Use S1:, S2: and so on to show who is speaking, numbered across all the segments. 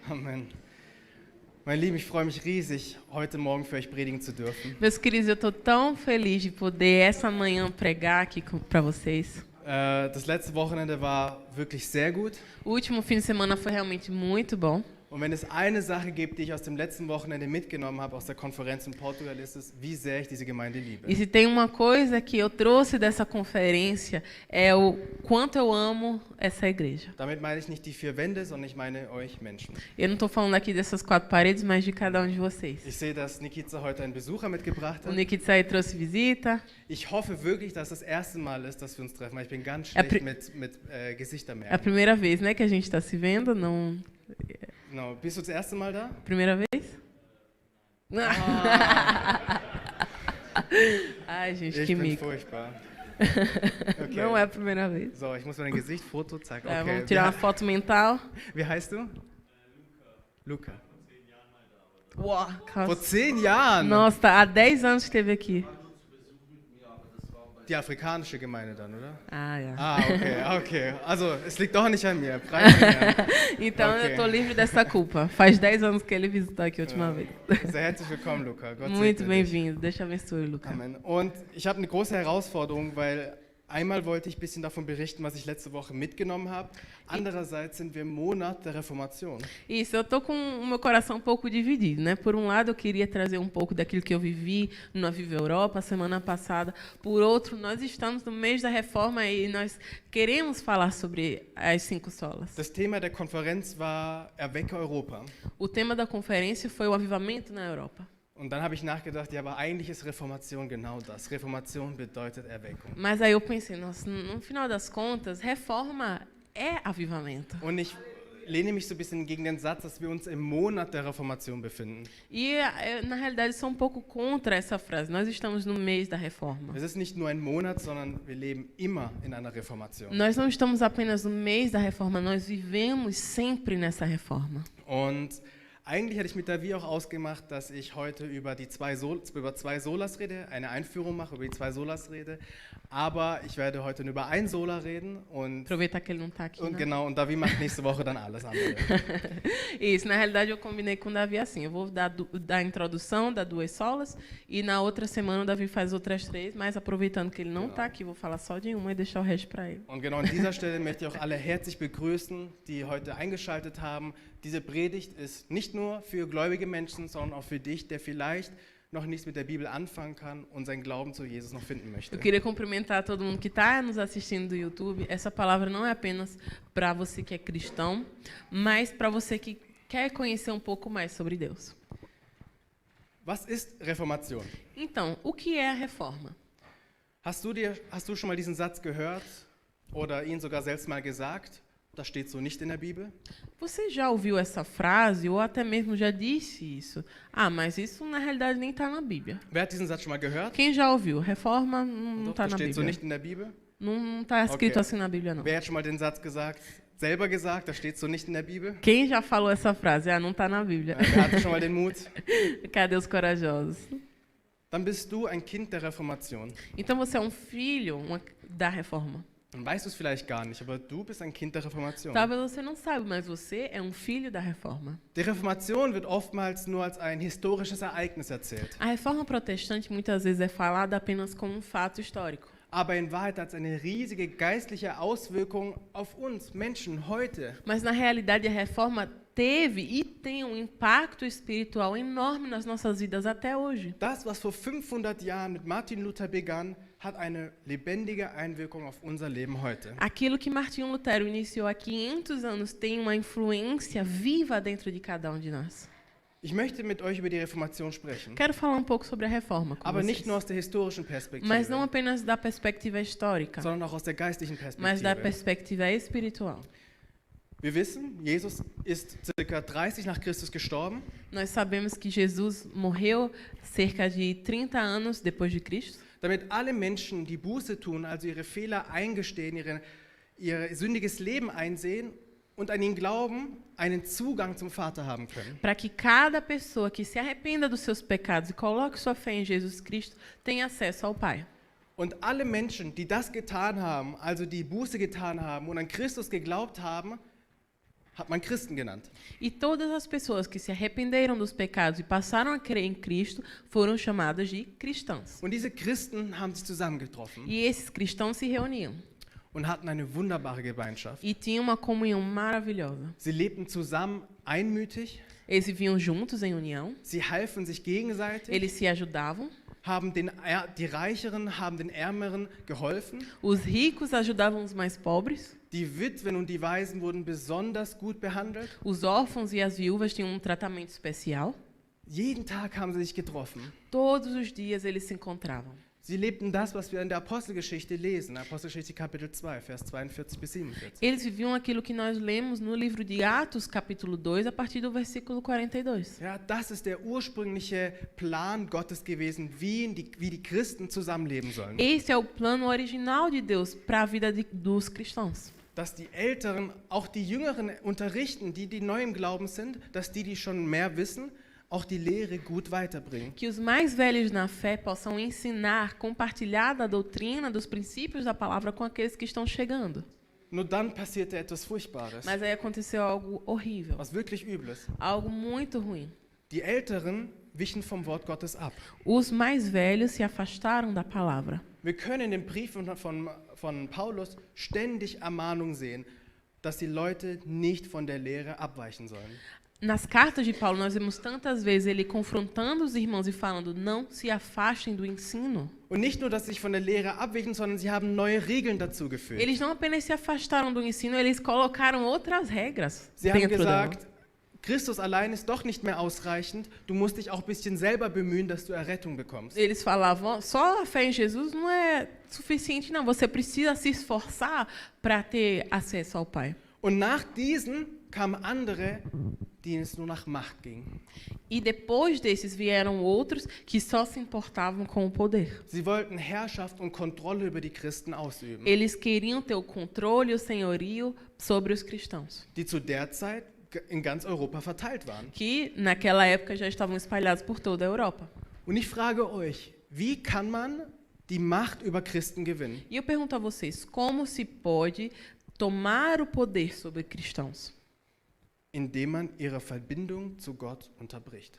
S1: Amen. Meine Lieben, ich freue mich riesig, heute Morgen für euch predigen zu dürfen.
S2: Meus queridos, eu estou tão feliz de poder essa manhã pregar aqui para vocês.
S1: Das letzte Wochenende war wirklich sehr gut.
S2: O último fim de semana foi realmente muito bom.
S1: Und wenn es eine Sache gibt, die ich aus dem letzten Wochenende mitgenommen habe, aus der Konferenz in Portugal, ist es, wie sehr ich diese Gemeinde liebe.
S2: E se tem uma coisa que eu trouxe dessa conferência é o quanto eu amo essa igreja.
S1: Damit meine ich nicht die vier Wände, sondern ich meine euch Menschen.
S2: Eu não estou falando aqui dessas quatro paredes, mas de cada um de vocês.
S1: Ich sehe, dass Nikita heute einen Besucher mitgebracht
S2: O
S1: hat.
S2: Nikita aí trouxe visita.
S1: Ich hoffe wirklich, dass das erste Mal ist, dass wir uns treffen, weil ich bin ganz schlecht mit
S2: É a
S1: Gesichtermerken.
S2: primeira vez, né, que a gente está se vendo, não?
S1: Genau. Bist du das erste Mal da?
S2: Primeira vez? Ai, gente,
S1: Ich
S2: que
S1: bin
S2: mico.
S1: furchtbar. Okay.
S2: Não é a primeira vez.
S1: So, ich muss mein Gesicht, Foto, zack,
S2: É,
S1: okay.
S2: vamos tirar uma foto mental.
S1: Wie heißt du? Luca.
S2: Uau,
S1: Vor 10 Jahren.
S2: Nossa, há 10 anos que esteve aqui.
S1: Die afrikanische Gemeinde dann, oder?
S2: Ah, é.
S1: Okay. Also, es liegt doch nicht an mir. Preis dem Herrn.
S2: Então
S1: Ok.
S2: eu estou livre dessa culpa. Faz 10 anos que ele visitou aqui a última vez.
S1: Sehr herzlich willkommen, Luca. Gott
S2: Muito
S1: segne dich.
S2: bem-vindo. Deus te abençoe, Lucas.
S1: Amen. Und ich habe eine große Herausforderung, weil einmal wollte ich ein bisschen davon berichten, was ich letzte Woche mitgenommen habe. Andererseits sind wir im Monat der Reformation.
S2: Isso, eu estou com o meu coração um pouco dividido, né? Por um lado, eu queria trazer um pouco daquilo que eu vivi no Aviva Europa semana passada. Por outro, nós estamos no mês da reforma e nós queremos falar sobre as 5 solas.
S1: Das Thema der Konferenz war Erwecke Europa.
S2: O tema da conferência foi o avivamento na Europa.
S1: Und dann habe ich nachgedacht, ja, aber eigentlich ist Reformation genau das. Reformation bedeutet Erweckung.
S2: Mas aí eu pensei, nossa, no final das contas, reforma é avivamento.
S1: Und ich lehne mich so ein bisschen gegen den Satz, dass wir uns im Monat der Reformation befinden.
S2: E, na realidade, sou um pouco contra essa frase. Nós estamos no mês da reforma.
S1: Es ist nicht nur ein Monat, sondern wir leben immer in einer Reformation.
S2: Nós não estamos apenas no mês da reforma, nós vivemos sempre nessa reforma.
S1: Und eigentlich hatte ich mit Davi auch ausgemacht, dass ich heute über zwei Solas rede, eine Einführung mache, über die 2 Solas rede. Aber ich werde heute nur über ein Sola reden und
S2: Aproveitar que ele não está aqui, né?
S1: genau, und Davi macht nächste Woche dann alles andere.
S2: Isso, na realidade, eu combinei com o Davi assim. Eu vou dar a introdução, dar 2 solas, e na outra semana o Davi faz outras 3, mas aproveitando que ele não está aqui, vou falar só de uma e deixar o resto para ele.
S1: Und genau an dieser Stelle möchte ich auch alle herzlich begrüßen, die heute eingeschaltet haben. Diese Predigt ist nicht nur für gläubige Menschen, sondern auch für dich, der vielleicht noch nichts mit der Bibel anfangen kann und seinen Glauben zu Jesus noch finden möchte.
S2: Eu queria cumprimentar todo mundo que está nos assistindo do YouTube. Essa palavra não é apenas para você que é cristão, mas para você que quer conhecer um pouco mais sobre Deus.
S1: Was ist Reformation?
S2: Então, o que é a reforma?
S1: Hast du schon mal diesen Satz gehört oder ihn sogar selbst mal gesagt? Das steht so nicht in der Bibel.
S2: Você já ouviu essa frase ou até mesmo já disse isso? Ah, mas isso na realidade nem está na Bíblia.
S1: Wer hat diesen Satz schon mal gehört?
S2: Quem já ouviu? Reforma não
S1: Doch,
S2: está
S1: das
S2: na
S1: steht so
S2: Bíblia.
S1: nicht in der Bibel.
S2: Não está escrito
S1: Ok.
S2: assim na Bíblia, não.
S1: Wer hat schon mal den Satz selber gesagt? Das steht so nicht in der Bibel.
S2: Quem já falou essa frase? Ah, não está na Bíblia.
S1: Wer hatte schon mal den Mut?
S2: Cadê os corajosos?
S1: Dann bist du ein Kind der Reformation.
S2: Então você é um filho da reforma.
S1: Dann weißt du es vielleicht gar nicht, aber du bist ein Kind der Reformation.
S2: Talvez você não saiba, mas você é um filho da reforma.
S1: Die Reformation wird oftmals nur als ein historisches Ereignis erzählt.
S2: A reforma protestante muitas vezes é falada apenas como um fato histórico.
S1: Aber in Wahrheit hat es eine riesige geistliche Auswirkung auf uns Menschen heute.
S2: Mas na realidade a reforma teve e tem um impacto espiritual enorme nas nossas vidas até hoje.
S1: Das, was vor 500 Jahren mit Martin Luther begann, hat eine lebendige Einwirkung auf unser Leben heute.
S2: Aquilo que Martinho Lutero iniciou há 500 anos tem uma influência viva dentro de cada um de nós.
S1: Ich möchte mit euch über die Reformation sprechen,
S2: Quero falar um pouco sobre a reforma com
S1: aber
S2: vocês.
S1: nicht nur aus der historischen Perspektive,
S2: Mas não apenas da perspectiva histórica,
S1: sondern auch aus der geistlichen
S2: mas da
S1: Perspektive.
S2: perspectiva espiritual.
S1: Wir wissen, Jesus ist ca. 30 nach Christus gestorben.
S2: Nós sabemos que Jesus morreu cerca de 30 anos depois de Cristo,
S1: Damit alle Menschen, die Buße tun, also ihre Fehler eingestehen, ihr sündiges Leben einsehen und an ihn glauben, einen Zugang zum Vater haben können.
S2: para que cada pessoa que se arrependa dos seus pecados e coloque sua fé em Jesus Cristo tenha acesso ao Pai.
S1: Und alle Menschen, die das getan haben, also die Buße getan haben und an Christus geglaubt haben, hat man Christen genannt.
S2: E todas as pessoas que se arrependeram dos pecados e passaram a crer em Cristo foram chamadas de cristãos.
S1: Und diese Christen haben sich zusammengetroffen
S2: E esses cristãos se reuniam
S1: und hatten eine wunderbare Gemeinschaft.
S2: e tinham uma comunhão maravilhosa.
S1: Sie lebten zusammen einmütig,
S2: Eles viviam juntos em união,
S1: sie halfen sich gegenseitig,
S2: eles se ajudavam,
S1: haben die Reicheren haben den Ärmeren geholfen.
S2: os ricos ajudavam os mais pobres,
S1: Die Witwen und die Waisen wurden besonders gut behandelt.
S2: os órfãos e as viúvas tinham um tratamento especial.
S1: Jeden Tag haben sie sich getroffen.
S2: Todos os dias eles se encontravam.
S1: Sie lebten das, was wir in der Apostelgeschichte lesen, Apostelgeschichte Kapitel 2, Vers 42 bis 47.
S2: Eles viviam aquilo que nós lemos no livro de Atos, capítulo 2, a partir do versículo 42.
S1: Ja, das ist der ursprüngliche Plan Gottes gewesen, wie die Christen zusammenleben sollen.
S2: Esse é o plano original de Deus para a vida dos cristãos.
S1: Dass die Älteren auch die Jüngeren unterrichten, die neu im Glauben sind, dass die schon mehr wissen, auch die Lehre gut weiterbringen.
S2: Que os mais velhos na fé possam ensinar, compartilhar da doutrina, dos princípios da palavra com aqueles que estão chegando.
S1: Nur dann passierte etwas Furchtbares,
S2: Mas aí aconteceu algo horrível,
S1: was wirklich Übles.
S2: algo muito ruim.
S1: Die Älteren wichen vom Wort Gottes ab.
S2: Os mais velhos se afastaram da palavra.
S1: Wir können in den Briefen von Paulus ständig Ermahnung sehen, dass die Leute nicht von der Lehre abweichen sollen.
S2: Nas cartas de Paulo, nós vemos tantas vezes ele confrontando os irmãos e falando, não se afastem do ensino.
S1: Und nicht nur, dass sie sich von der Lehre abwichen, sondern sie haben neue Regeln dazu gefügt.
S2: Eles não apenas se afastaram do ensino, eles colocaram outras regras
S1: Sie haben
S2: dentro dela.
S1: gesagt, Christus allein ist doch nicht mehr ausreichend, du musst dich auch ein bisschen selber bemühen, dass du Errettung bekommst.
S2: Eles falavam, só a fé em Jesus não é suficiente, não. Você precisa se esforçar para ter acesso ao Pai.
S1: Und nach diesen kamen andere, denen es nur nach Macht ging.
S2: E depois desses vieram outros que só se importavam com o poder.
S1: Sie wollten Herrschaft und Kontrolle über die Christen ausüben,
S2: Eles queriam ter o controle e o senhorio sobre os cristãos,
S1: die zu der Zeit in ganz Europa verteilt waren.
S2: que naquela época já estavam espalhados por toda a Europa.
S1: Und ich frage euch, wie kann man die Macht über Christen gewinnen?
S2: E eu pergunto a vocês, como se pode tomar o poder sobre cristãos?
S1: Indem man ihre Verbindung zu Gott unterbricht.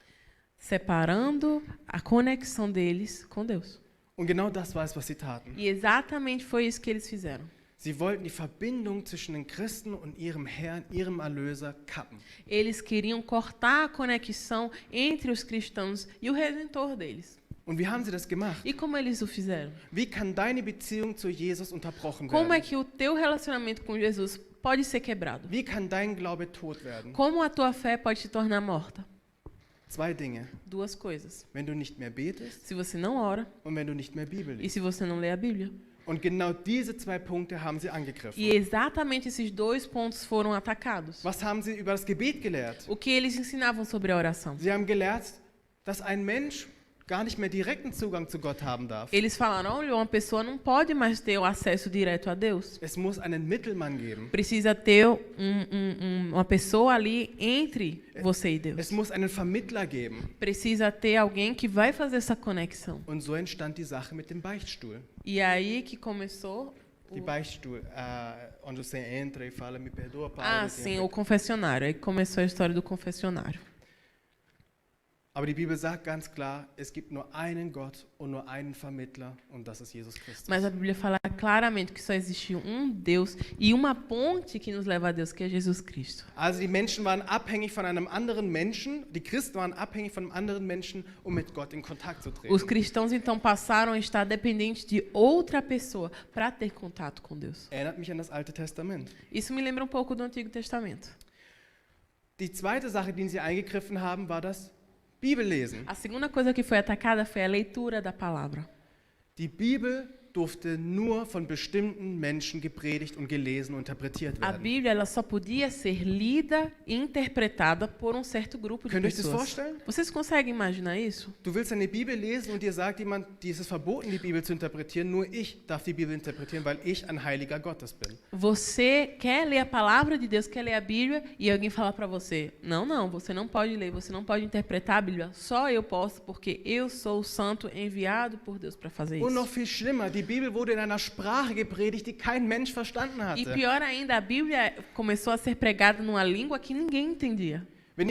S2: Separando a conexão deles com Deus.
S1: Und genau das war es, was sie taten.
S2: E exatamente foi isso que eles fizeram.
S1: Sie wollten die Verbindung zwischen den Christen und ihrem Herrn, ihrem Erlöser kappen.
S2: Eles queriam cortar a conexão entre os cristãos e o Redentor deles.
S1: Und wie haben sie das gemacht?
S2: E como eles o fizeram?
S1: Wie kann deine Beziehung zu Jesus unterbrochen
S2: Como é
S1: werden?
S2: que o teu relacionamento com Jesus pode ser quebrado?
S1: Wie kann dein Glaube tot werden?
S2: Como a tua fé pode se tornar morta?
S1: Zwei Dinge.
S2: Duas coisas.
S1: Wenn du nicht mehr betest
S2: Se você não ora
S1: und wenn du nicht mehr Bibel
S2: e
S1: liest.
S2: se você não lê a Bíblia.
S1: Und genau diese zwei Punkte haben sie angegriffen.
S2: E exatamente esses dois pontos foram atacados.
S1: Was haben sie über das Gebet gelehrt?
S2: O que eles ensinavam sobre a oração?
S1: Sie haben gelehrt, dass ein Mensch gar nicht mehr direkten Zugang zu Gott haben darf.
S2: Eles falaram, olha, uma pessoa não pode mais ter o acesso direto a Deus.
S1: Es muss einen Mittelmann geben.
S2: Precisa ter uma pessoa ali entre você e Deus.
S1: Es muss einen Vermittler geben.
S2: Precisa ter alguém que vai fazer essa conexão.
S1: Und so entstand die Sache mit dem Beichtstuhl.
S2: E aí que começou...
S1: Die Beichtstuhl, onde você entra e fala, me perdoa, Pai.
S2: Ah, sim, o confessionário. Aí começou a história do confessionário.
S1: Aber die Bibel sagt ganz klar, es gibt nur einen Gott und nur einen Vermittler und das ist Jesus Christus.
S2: Mas a Bíblia fala claramente que só existe um Deus e uma ponte que nos leva a Deus, que é Jesus Cristo.
S1: Also die Menschen waren abhängig von einem anderen Menschen, die Christen waren abhängig von einem anderen Menschen, um mit Gott in Kontakt zu treten.
S2: Os cristãos então passaram a estar dependentes de outra pessoa para ter contato com Deus.
S1: Erinnert mich an das Alte Testament.
S2: Isso me lembra um pouco do Antigo Testamento.
S1: Die zweite Sache, die sie eingegriffen haben, war das Bibellesen.
S2: A segunda coisa que foi atacada foi a leitura da palavra.
S1: Die Bibel durfte nur von bestimmten Menschen gepredigt und gelesen und interpretiert
S2: A
S1: werden.
S2: Bíblia ela só podia ser lida e interpretada por um certo grupo de
S1: Könnt ihr euch das
S2: pessoas.
S1: vorstellen?
S2: Vocês conseguem imaginar isso?
S1: Du willst eine Bibel lesen und dir sagt jemand, es ist verboten, die Bibel zu interpretieren, nur ich darf die Bibel interpretieren, weil ich ein Heiliger Gottes bin.
S2: Você quer ler a palavra de Deus, quer ler a Bíblia, e alguém fala para você, não, você não pode ler, você não pode interpretar a Bíblia, só eu posso, porque eu sou o santo enviado por Deus para fazer
S1: Und noch
S2: isso.
S1: viel schlimmer, die Bibel wurde in einer Sprache gepredigt, die kein Mensch verstanden
S2: E
S1: hatte.
S2: pior ainda, a Bíblia começou a ser pregada numa língua que ninguém entendia.
S1: Wenn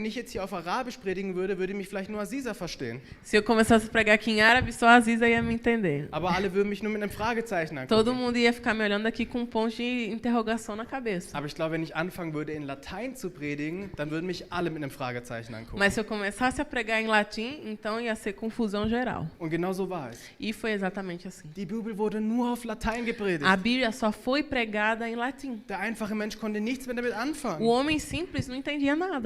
S1: ich jetzt hier auf Arabisch predigen würde, würde mich vielleicht nur Aziza verstehen.
S2: Se eu começasse a pregar aqui em árabe, só a Aziza ia me entender.
S1: Aber alle würden mich nur mit einem Fragezeichen
S2: Todo
S1: angucken.
S2: mundo ia ficar me olhando aqui com um ponto de interrogação na cabeça.
S1: Aber ich glaube, wenn ich anfangen würde, in Latein zu predigen, dann würden mich alle mit einem Fragezeichen angucken.
S2: Mas se eu começasse a pregar em latim, então ia ser confusão geral.
S1: Und genau so war es.
S2: E foi exatamente assim.
S1: Die Bibel wurde nur auf Latein gepredigt.
S2: A Bíblia só foi pregada em latim.
S1: Der einfache Mensch konnte nichts mehr damit
S2: O
S1: anfangen.
S2: homem simples não entendia nada.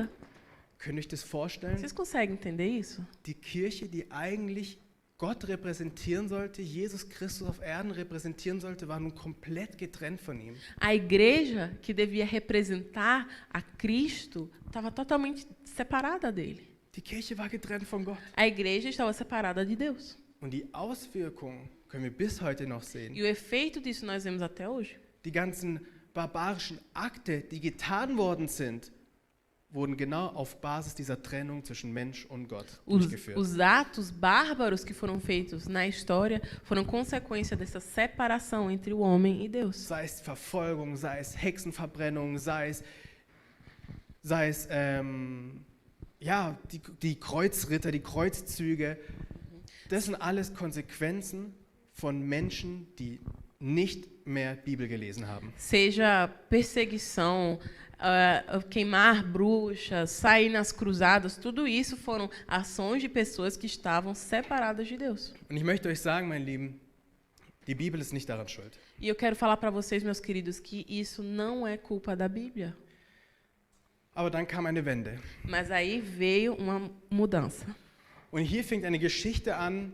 S1: Könnt ihr euch das vorstellen?
S2: Vocês conseguem entender isso?
S1: Die Kirche, die eigentlich Gott repräsentieren sollte, Jesus Christus auf Erden repräsentieren sollte, war nun komplett getrennt von ihm.
S2: A igreja, que devia representar a Cristo, estava totalmente separada dele.
S1: Die Kirche war getrennt von Gott.
S2: A igreja estava separada de Deus.
S1: Und die Auswirkungen können wir bis heute noch sehen.
S2: E o efeito disso nós vemos até hoje.
S1: Die ganzen barbarischen Akte, die getan worden sind, wurden genau auf Basis dieser Trennung zwischen Mensch und Gott durchgeführt.
S2: Os atos bárbaros que foram feitos na história foram consequência dessa separação entre o homem e Deus.
S1: Sei es Verfolgung, sei es Hexenverbrennung, sei es ja, die Kreuzritter, die Kreuzzüge. Das sind alles Konsequenzen von Menschen, die nicht mehr Bibel gelesen haben.
S2: Seja perseguição, queimar bruxas, sair nas cruzadas, tudo isso foram ações de pessoas que estavam separadas de Deus.
S1: Und ich möchte euch sagen, meine Lieben, die Bibel ist nicht daran schuld.
S2: E eu quero falar para vocês, meus queridos, que isso não é culpa da Bíblia.
S1: Aber dann kam eine Wende.
S2: Mas aí veio uma mudança.
S1: Und hier fängt eine Geschichte an,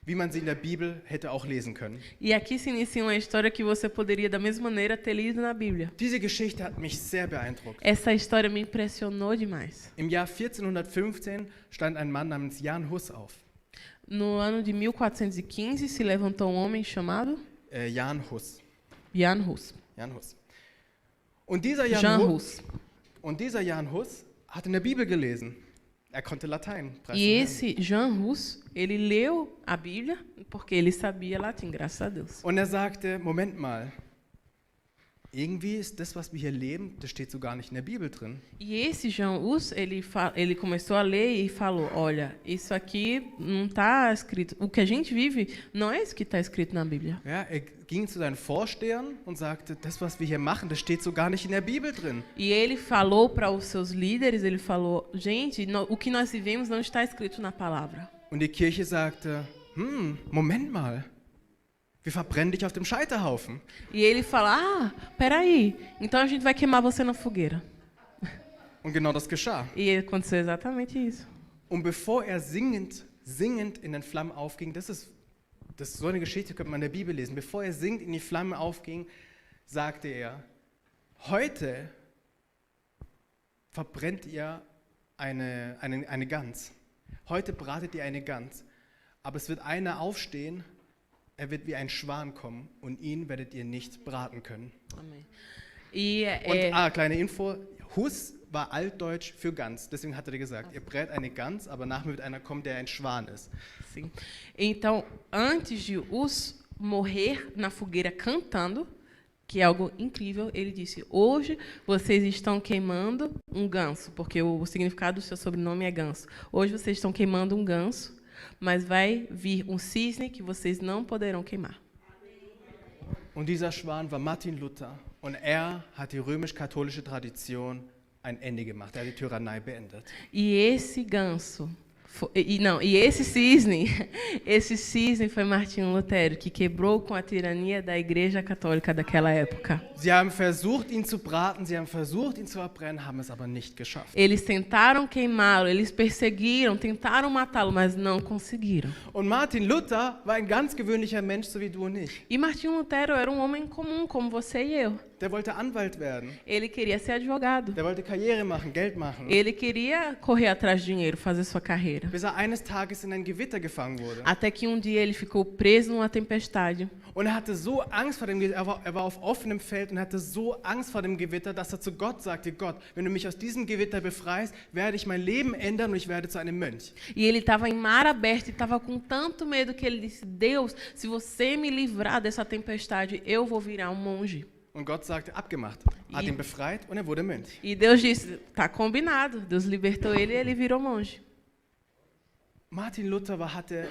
S1: wie man sie in der Bibel hätte auch lesen können.
S2: E aqui se inicia uma história que você poderia, da mesma maneira, ter lido na Bíblia.
S1: Diese Geschichte hat mich sehr beeindruckt.
S2: Essa história me impressionou demais.
S1: Im Jahr 1415 stand ein Mann namens Jan Hus auf.
S2: No ano de 1415, se levantou um homem chamado
S1: Jan Hus.
S2: Jan Hus.
S1: Jan Hus. Und dieser
S2: Jan Hus.
S1: Jan Hus hat in der Bibel gelesen. Er konnte Latein. Preis
S2: E
S1: dem Herrn.
S2: esse Jan Hus, ele leu a Bíblia porque ele sabia latim, graças a Deus.
S1: Und er sagte, Moment mal, irgendwie ist das, was wir hier leben, das steht so gar nicht in der Bibel drin.
S2: E esse Jan Hus, ele começou a ler e falou, olha, isso aqui não está escrito. O que a gente vive não é isso que está escrito na Bíblia.
S1: Ja, er ging zu seinen Vorstehern und sagte, das, was wir hier machen, das steht so gar nicht in der Bibel drin.
S2: E ele falou para os seus líderes, ele falou, gente, o que nós vivemos não está escrito na palavra.
S1: Und die Kirche sagte, Moment mal, wir verbrennen dich auf dem Scheiterhaufen.
S2: E ele fala, peraí, então a gente vai queimar você na fogueira.
S1: Und genau das geschah.
S2: E aconteceu exatamente isso.
S1: Und bevor er singend in den Flammen aufging, das ist so eine Geschichte, könnte man in der Bibel lesen. Bevor er singend in die Flamme aufging, sagte er, heute verbrennt ihr eine Gans. Heute bratet ihr eine Gans. Aber es wird einer aufstehen, er wird wie ein Schwan kommen und ihn werdet ihr nicht braten können.
S2: Amém. E
S1: Und kleine Info, Hus war altdeutsch für Gans. Deswegen hat er gesagt, ihr brät eine Gans, aber nach mir wird einer kommen, der ein Schwan ist.
S2: sim. Então, antes de Hus morrer na fogueira cantando, que é algo incrível, ele disse, hoje vocês estão queimando um ganso, porque o significado do seu sobrenome é ganso. Hoje vocês estão queimando um ganso, mas vai vir um cisne que vocês não poderão queimar.
S1: Und dieser Schwan war Martin Luther. Und er hat die römisch-katholische Tradition ein Ende gemacht. Er hat die Tyrannei beendet.
S2: E esse ganso, esse cisne foi Martinho Lutero, que quebrou com a tirania da Igreja Católica daquela época.
S1: Sie haben versucht, ihn zu braten, sie haben versucht, ihn zu verbrennen, haben es aber nicht geschafft.
S2: Eles tentaram queimá-lo, eles perseguiram, tentaram matá-lo, mas não conseguiram.
S1: Und Martin Luther war ein ganz gewöhnlicher Mensch, so wie du und ich.
S2: E Martinho Lutero era um homem comum, como você e eu.
S1: Der wollte Anwalt werden.
S2: Ele queria ser advogado.
S1: Der wollte Karriere machen, Geld machen.
S2: Ele queria correr atrás de dinheiro, fazer sua carreira.
S1: Bis eines Tages in ein Gewitter gefangen wurde.
S2: Até que um dia ele ficou preso numa tempestade.
S1: Und er hatte so Angst vor dem Gewitter, er war auf offenem Feld und hatte so Angst vor dem Gewitter, dass er zu Gott sagte, Gott, wenn du mich aus diesem Gewitter befreist, werde ich mein Leben ändern und ich werde zu einem Mönch.
S2: E ele estava em mar aberto e estava com tanto medo que ele disse, Deus, se você me livrar dessa tempestade, eu vou virar um monge.
S1: Und Gott sagte, abgemacht, hat ihn befreit und er wurde Mönch.
S2: E Deus disse, tá combinado. Deus libertou ele e ele virou monge.
S1: Martin Luther hatte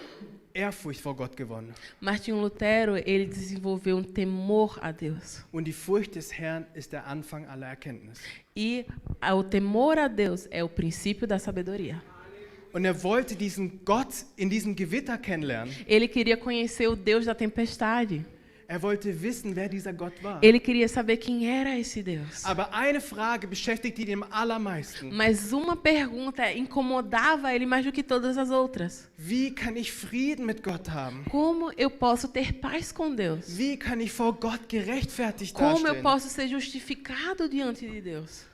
S1: Ehrfurcht vor Gott gewonnen.
S2: Martinho Lutero, ele desenvolveu um temor a Deus.
S1: Und die Furcht des Herrn ist der Anfang aller Erkenntnis.
S2: E o temor a Deus é o princípio da sabedoria.
S1: Und er wollte diesen Gott in diesem Gewitter kennenlernen.
S2: Ele queria conhecer o Deus da tempestade.
S1: Er wollte wissen, wer dieser Gott war.
S2: Ele queria saber quem era esse Deus.
S1: Aber eine Frage beschäftigte ihn am allermeisten.
S2: Mas uma pergunta incomodava ele mais do que todas as outras.
S1: Wie kann ich Frieden mit Gott haben?
S2: Como eu posso ter paz com Deus?
S1: Wie kann ich vor Gott gerechtfertigt
S2: Como eu
S1: dastehen?
S2: posso ser justificado diante de Deus?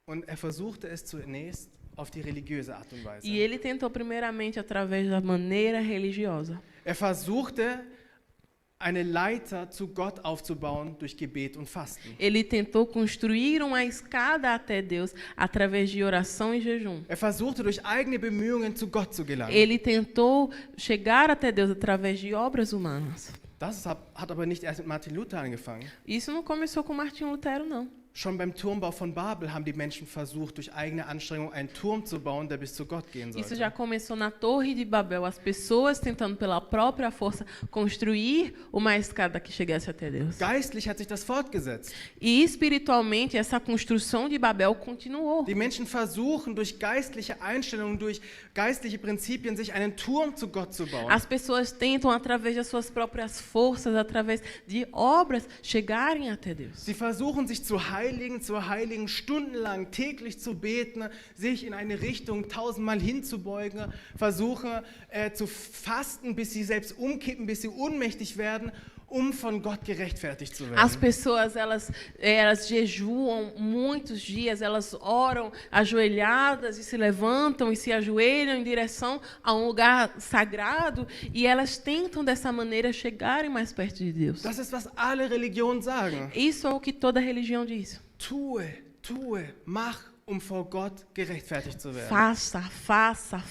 S1: Und er versuchte es zunächst auf die religiöse Art und Weise.
S2: E ele tentou primeiramente através da maneira religiosa.
S1: Er versuchte, eine Leiter zu Gott aufzubauen durch Gebet und Fasten.
S2: Ele tentou construir uma escada até Deus através de oração e jejum.
S1: Er versuchte, durch eigene Bemühungen zu Gott zu gelangen.
S2: Ele tentou chegar até Deus através de obras humanas.
S1: Das hat aber nicht erst mit Martin Luther angefangen.
S2: Isso não começou com Martinho Lutero, não.
S1: Schon beim Turmbau von Babel haben die Menschen versucht, durch eigene Anstrengung einen Turm zu bauen, der bis zu Gott gehen
S2: Isso
S1: sollte.
S2: já começou na Torre de Babel, as pessoas tentando pela própria força construir uma escada que chegasse até Deus.
S1: Geistlich hat sich das fortgesetzt.
S2: E espiritualmente essa construção de Babel continuou.
S1: Die Menschen versuchen, durch geistliche Einstellungen, durch geistliche Prinzipien, sich einen Turm zu Gott zu bauen.
S2: As pessoas tentam através das suas próprias forças, através de obras, chegarem até Deus.
S1: Sie versuchen, sich zu heiligen, stundenlang täglich zu beten, sich in eine Richtung 1000-mal hinzubeugen, versuchen zu fasten, bis sie selbst umkippen, bis sie ohnmächtig werden, um von Gott gerechtfertigt zu werden.
S2: As pessoas, elas jejuam muitos dias, elas oram ajoelhadas e se levantam e se ajoelham em direção a um lugar sagrado e elas tentam dessa maneira chegarem mais perto de Deus.
S1: Das ist, was alle Religionen sagen.
S2: Isso é o que toda religião diz.
S1: Tue, mach, vor Gott gerechtfertigt zu werden.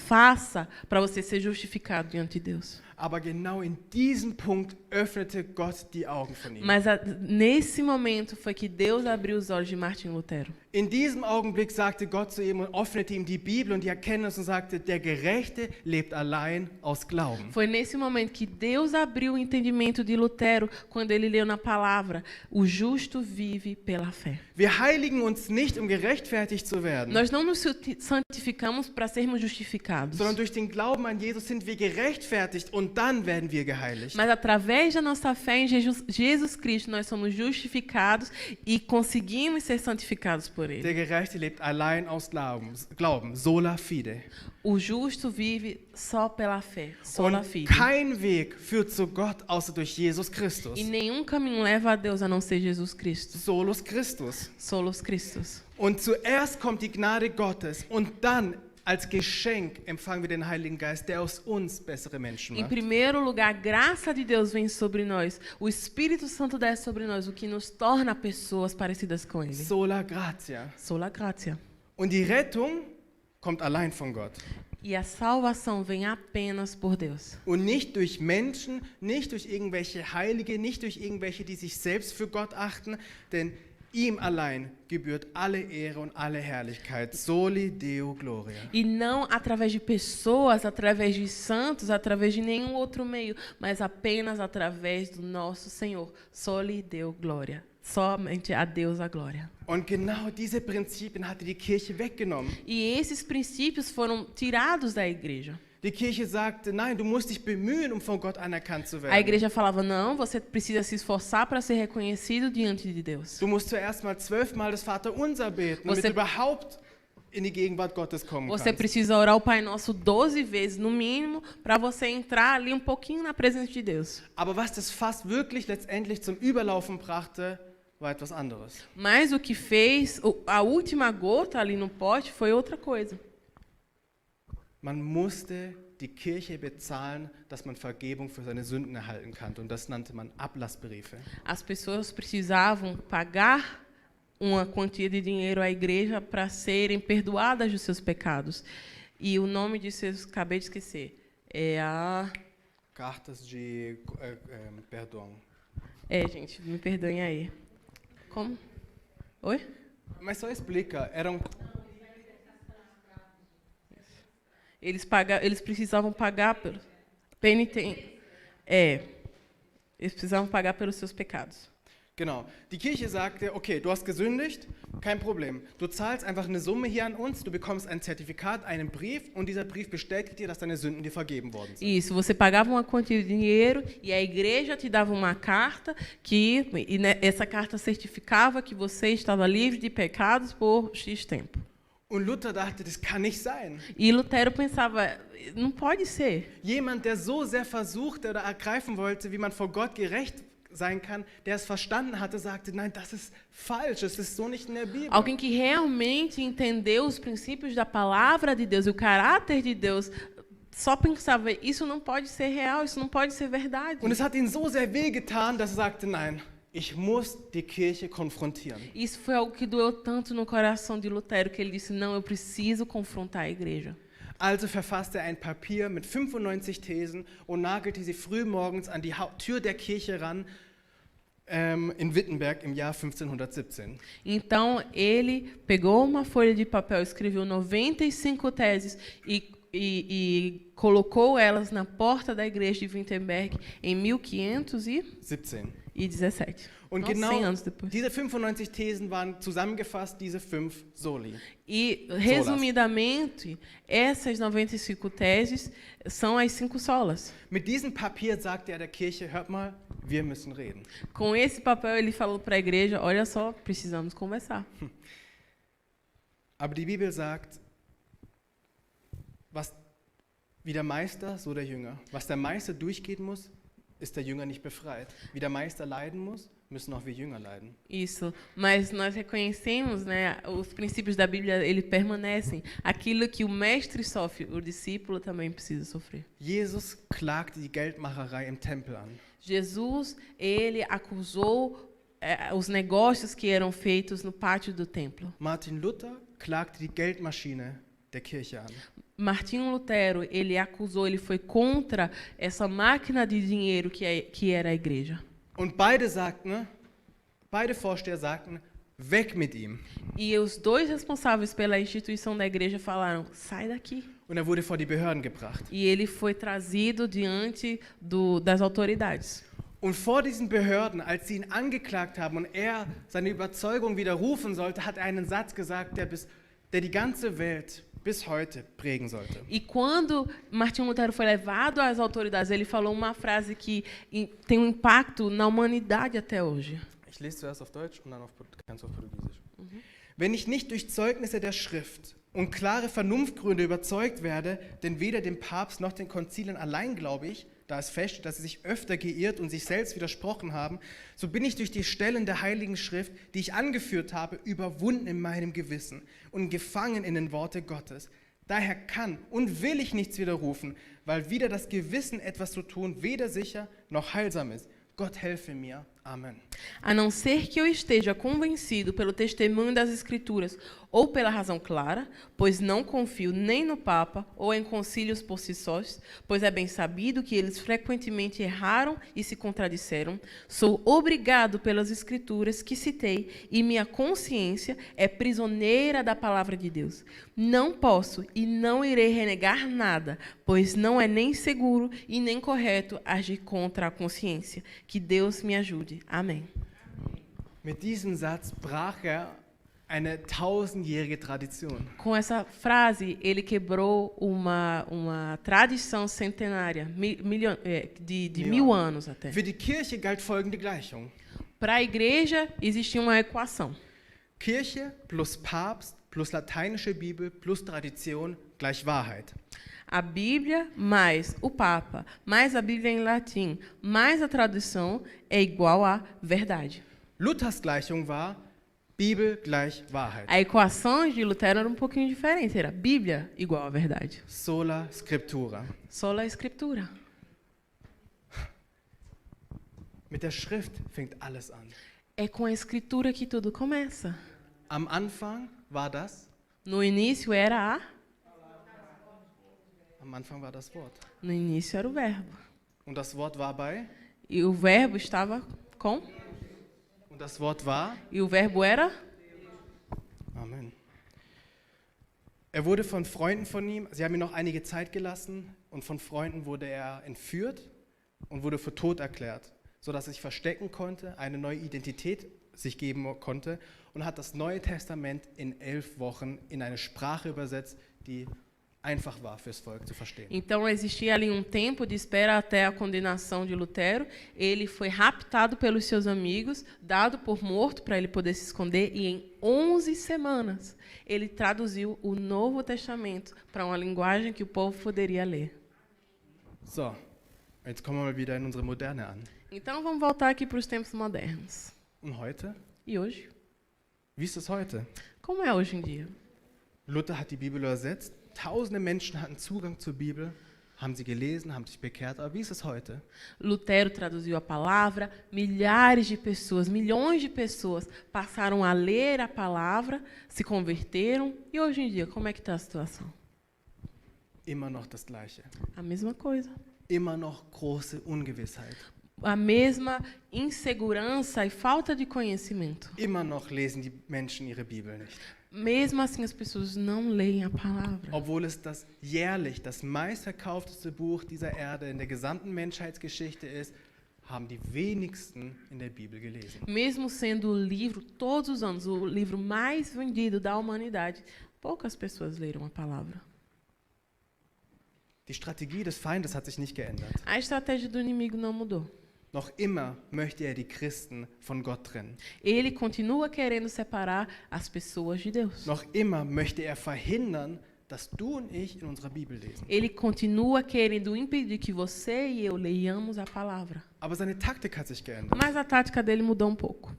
S2: Faça para você ser justificado diante de Deus.
S1: Aber genau in diesem Punkt öffnete Gott die Augen von ihm.
S2: Mas nesse momento foi que Deus abriu os olhos de Martinho Lutero.
S1: In diesem Augenblick sagte Gott zu ihm und öffnete ihm die Bibel und die Erkenntnis und sagte, der Gerechte lebt allein aus Glauben.
S2: Foi nesse momento que Deus abriu o entendimento de Lutero quando ele leu na palavra: o justo vive pela fé.
S1: Wir heiligen uns nicht, um gerechtfertigt zu werden,
S2: Nós não nos santificamos para sermos justificados,
S1: sondern durch den Glauben an Jesus sind wir gerechtfertigt und dann werden wir geheiligt.
S2: mas através da nossa fé em Jesus Cristo nós somos justificados e conseguimos ser santificados por Ele.
S1: Der Gerechte lebt allein aus Glauben, sola fide.
S2: O justo vive só pela fé, sola
S1: Und
S2: fide.
S1: kein Weg führt zu Gott außer durch Jesus Christus.
S2: E nenhum caminho leva a Deus a não ser Jesus Cristo.
S1: Solus Christus.
S2: Solos Christus.
S1: Und zuerst kommt die Gnade Gottes und dann als Geschenk empfangen wir den Heiligen Geist, der aus uns bessere Menschen
S2: Em
S1: macht.
S2: primeiro lugar, a graça de Deus vem sobre nós. O Espírito Santo desce sobre nós, o que nos torna pessoas parecidas com Ele.
S1: Sola gratia.
S2: Sola gratia.
S1: Und die Rettung kommt allein von Gott.
S2: E a salvação vem apenas por Deus.
S1: Und nicht durch Menschen, nicht durch irgendwelche Heilige, nicht durch irgendwelche, die sich selbst für Gott achten, denn ihm allein gebührt alle Ehre und alle Herrlichkeit. Soli Deo Gloria.
S2: E não através de pessoas, através de santos, através de nenhum outro meio, mas apenas através do nosso Senhor. Soli Deo Glória. Somente a Deus a glória.
S1: Und genau diese Prinzipien hatte die Kirche weggenommen.
S2: E esses princípios foram tirados da igreja.
S1: Die Kirche sagte, nein, du musst dich bemühen, um von Gott anerkannt zu
S2: A
S1: werden.
S2: igreja falava, não, você precisa se esforçar para ser reconhecido diante de Deus.
S1: Du musst zuerst mal 12-mal das Vaterunser beten, damit
S2: Você-
S1: du überhaupt in die Gegenwart Gottes kommen
S2: Você
S1: kannst.
S2: precisa orar o Pai Nosso 12 vezes, no mínimo, para você entrar ali um pouquinho na presença de Deus.
S1: Aber was das Fass wirklich letztendlich zum Überlaufen brachte, war etwas anderes.
S2: Mas o que fez a última gota ali no pote foi outra coisa.
S1: Man musste die Kirche bezahlen, dass man Vergebung für seine Sünden erhalten kann. Und das nannte man Ablassbriefe.
S2: As pessoas precisavam pagar uma quantia de dinheiro à igreja para serem perdoadas dos seus pecados. E o nome disso eu acabei de esquecer. É a...
S1: Cartas de perdão.
S2: gente, me perdoem aí. Como? Oi?
S1: Mas só explica, eram...
S2: Eles precisavam pagar pelo eles precisavam pagar pelos seus pecados.
S1: Genau. Die Kirche sagte, okay, du hast gesündigt, kein Problem. Du zahlst einfach eine Summe hier an uns, du bekommst ein Zertifikat, einen Brief und dieser Brief bestätigt dir, dass deine Sünden dir vergeben worden sind.
S2: Isso, você pagava uma quantia de dinheiro e a igreja te dava uma carta essa carta certificava que você estava livre de pecados por X tempo.
S1: Und Luther dachte, das kann nicht sein.
S2: E Lutero pensava, não pode ser.
S1: Jemand, der so sehr versuchte oder ergreifen wollte, wie man vor Gott gerecht sein kann, der es verstanden hatte, sagte, nein, das ist falsch, das ist so nicht in der Bibel.
S2: Alguém que realmente entendeu os princípios da palavra de Deus e o caráter de Deus, só pensava, isso não pode ser real, isso não pode ser verdade.
S1: Und es hat ihn so sehr wehgetan, dass er sagte, nein, ich muss die Kirche konfrontieren.
S2: Isso foi algo que doeu tanto no coração de Lutero, que ele disse, não, eu preciso confrontar a igreja.
S1: Also verfasste er ein Papier mit 95 Thesen und nagelte sie frühmorgens an die Tür der Kirche ran, in Wittenberg im Jahr 1517.
S2: Então, ele pegou uma folha de papel, escreveu 95 teses e colocou elas na porta da igreja de Wittenberg em 1517.
S1: Und
S2: 100
S1: genau
S2: anos depois.
S1: diese 95 Thesen waren zusammengefasst diese 5 Soli.
S2: E, resumidamente, essas 95 teses são as 5 solas.
S1: Mit diesem Papier sagte er der Kirche, hört mal, wir müssen reden.
S2: Com esse papel, ele falou para a igreja, olha só, precisamos conversar.
S1: Aber die Bibel sagt, wie der Meister, so der Jünger. Was der Meister durchgehen muss, ist der Jünger nicht befreit. Wie der Meister leiden muss, müssen auch wir Jünger leiden.
S2: Isso, mas nós reconhecemos, né, os princípios da Bíblia, eles permanecem. Aquilo que o mestre sofre, o discípulo também precisa sofrer.
S1: Jesus klagte die Geldmacherei im Tempel an.
S2: Jesus, ele acusou os negócios que eram feitos no pátio do templo.
S1: Martin Luther klagte die Geldmaschine der Kirche an.
S2: Martinho Lutero, ele foi contra essa máquina de dinheiro que era a igreja.
S1: Und beide Vorsteher sagten, weg mit ihm.
S2: E os dois responsáveis pela instituição da igreja falaram, sai daqui.
S1: Und er wurde vor die Behörden gebracht.
S2: E ele foi trazido diante das autoridades.
S1: Und vor diesen Behörden, als sie ihn angeklagt haben und er seine Überzeugung widerrufen sollte, hat er einen Satz gesagt, der die ganze Welt bis heute prägen sollte.
S2: E quando Martinho Lutero foi levado às autoridades, ele falou uma frase que tem um impacto na humanidade até hoje.
S1: Ich lese zuerst auf Deutsch und dann ganz auf Portugiesisch. Wenn ich nicht durch Zeugnisse der Schrift und klare Vernunftgründe überzeugt werde, denn weder dem Papst noch den Konzilien allein glaube ich, da es feststeht, dass sie sich öfter geirrt und sich selbst widersprochen haben, so bin ich durch die Stellen der Heiligen Schrift, die ich angeführt habe, überwunden in meinem Gewissen und gefangen in den Worte Gottes. Daher kann und will ich nichts widerrufen, weil wieder das Gewissen etwas zu tun weder sicher noch heilsam ist. Gott helfe mir. Amen.
S2: A não ser que eu esteja convencido pelo testemunho das Escrituras ou pela razão clara, pois não confio nem no Papa ou em concílios por si sós, pois é bem sabido que eles frequentemente erraram e se contradisseram, sou obrigado pelas Escrituras que citei e minha consciência é prisioneira da palavra de Deus. Não posso e não irei renegar nada, pois não é nem seguro e nem correto agir contra a consciência. Que Deus me ajude. Amém.
S1: Mit diesem Satz brach er eine 1000-jährige Tradition.
S2: Com essa frase, ele quebrou uma tradição centenária, de 1000 anos até.
S1: Für die Kirche galt folgende Gleichung.
S2: Para a igreja, existia uma equação.
S1: Kirche plus Papst plus lateinische Bibel plus Tradition gleich Wahrheit.
S2: A Bíblia mais o Papa, mais a Bíblia em latim, mais a tradução é igual a verdade.
S1: Luthers Gleichung war Bibel gleich Wahrheit.
S2: A equação de Lutero era um pouquinho diferente, era Bíblia igual a verdade.
S1: Sola Scriptura.
S2: Sola Escritura.
S1: Mit der Schrift fängt alles an.
S2: É com a Escritura que tudo começa.
S1: Am Anfang war das?
S2: No início era
S1: Am Anfang war das Wort.
S2: No início era o verbo.
S1: Und das Wort war bei?
S2: E o verbo estava com?
S1: Und das Wort war?
S2: E o verbo era?
S1: Amen. Er wurde von Freunden von ihm, sie haben ihn noch einige Zeit gelassen, und von Freunden wurde er entführt und wurde für tot erklärt, sodass er sich verstecken konnte, eine neue Identität sich geben konnte und hat das Neue Testament in 11 Wochen in eine Sprache übersetzt, die einfach war fürs Volk zu verstehen.
S2: Então existia ali tempo de espera até a condenação de Lutero. Ele foi raptado pelos seus amigos, dado por morto para ele poder se esconder, e em 11 semanas ele traduziu o Novo Testamento para uma linguagem que o povo poderia ler.
S1: So, jetzt kommen wir mal wieder in unsere Moderne an.
S2: Então vamos voltar aqui para os tempos modernos.
S1: Und heute?
S2: E hoje?
S1: Wie ist es heute?
S2: Como é hoje em dia?
S1: Luther hat die Bibel übersetzt. Tausende Menschen hatten Zugang zur Bibel, haben sie gelesen, haben sich bekehrt. Aber wie ist es heute?
S2: Lutero traduziu a palavra, milhares de pessoas, milhões de pessoas passaram a ler a palavra, se converteram. E hoje em dia, como é que está a situação?
S1: Immer noch das Gleiche.
S2: A mesma coisa.
S1: Immer noch große Ungewissheit.
S2: A mesma insegurança e falta de conhecimento.
S1: Immer noch lesen die Menschen ihre Bibel nicht.
S2: Mesmo assim, as pessoas não leem a palavra.
S1: Obwohl es das jährlich das meistverkaufteste Buch dieser Erde in der gesamten Menschheitsgeschichte ist, haben die wenigsten in der Bibel gelesen.
S2: Mesmo sendo o livro, todos os anos, o livro mais vendido da humanidade, poucas pessoas leram a palavra.
S1: Die Strategie des Feindes hat sich nicht geändert.
S2: A estratégia do inimigo não mudou.
S1: Noch immer möchte er die Christen von Gott trennen.
S2: Ele continua querendo separar as pessoas de Deus.
S1: Noch immer möchte er verhindern, dass du und ich in unserer Bibel lesen.
S2: Ele continua querendo impedir que você e eu leiamos a palavra.
S1: Aber seine Taktik hat sich geändert.
S2: Mas a tática dele mudou um pouco.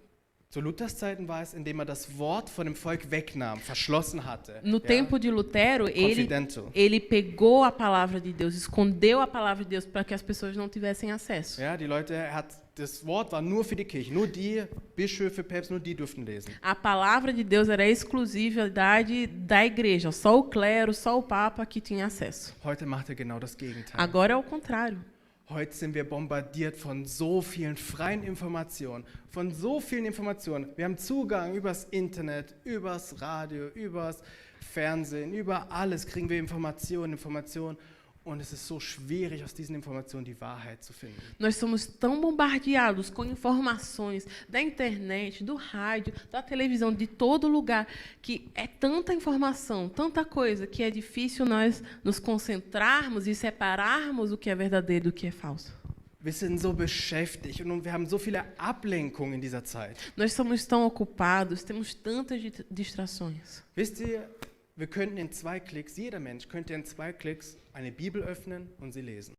S1: Zu Luthers Zeiten war es, indem er das Wort von dem Volk wegnahm, verschlossen hatte.
S2: No tempo de Lutero,
S1: Confidential.
S2: ele pegou a palavra de Deus, escondeu a palavra de Deus para que as pessoas não tivessem acesso.
S1: Ja, die Leute, das Wort war nur für die Kirche, nur die Bischöfe, Päpste, nur die durften lesen.
S2: A palavra de Deus era a exclusividade da igreja, só o clero, só o papa que tinha acesso.
S1: Heute macht er genau das Gegenteil.
S2: Agora é o contrário.
S1: Heute sind wir bombardiert von so vielen freien Informationen, von so vielen Informationen. Wir haben Zugang übers Internet, übers Radio, übers Fernsehen, über alles kriegen wir Informationen. Und es ist so schwierig, aus diesen Informationen die Wahrheit zu finden.
S2: Nós somos tão bombardeados com informações da internet, do rádio, da televisão, de todo lugar, que é tanta informação, tanta coisa, que é difícil nós nos concentrarmos e separarmos o que é verdadeiro do que é falso.
S1: Wir sind so beschäftigt und wir haben so viele Ablenkungen in dieser Zeit.
S2: Nós somos tão ocupados, temos tantas distrações.
S1: Wisst ihr, wir könnten in 2 Klicks, jeder Mensch könnte in 2 Klicks eine Bibel öffnen und sie lesen.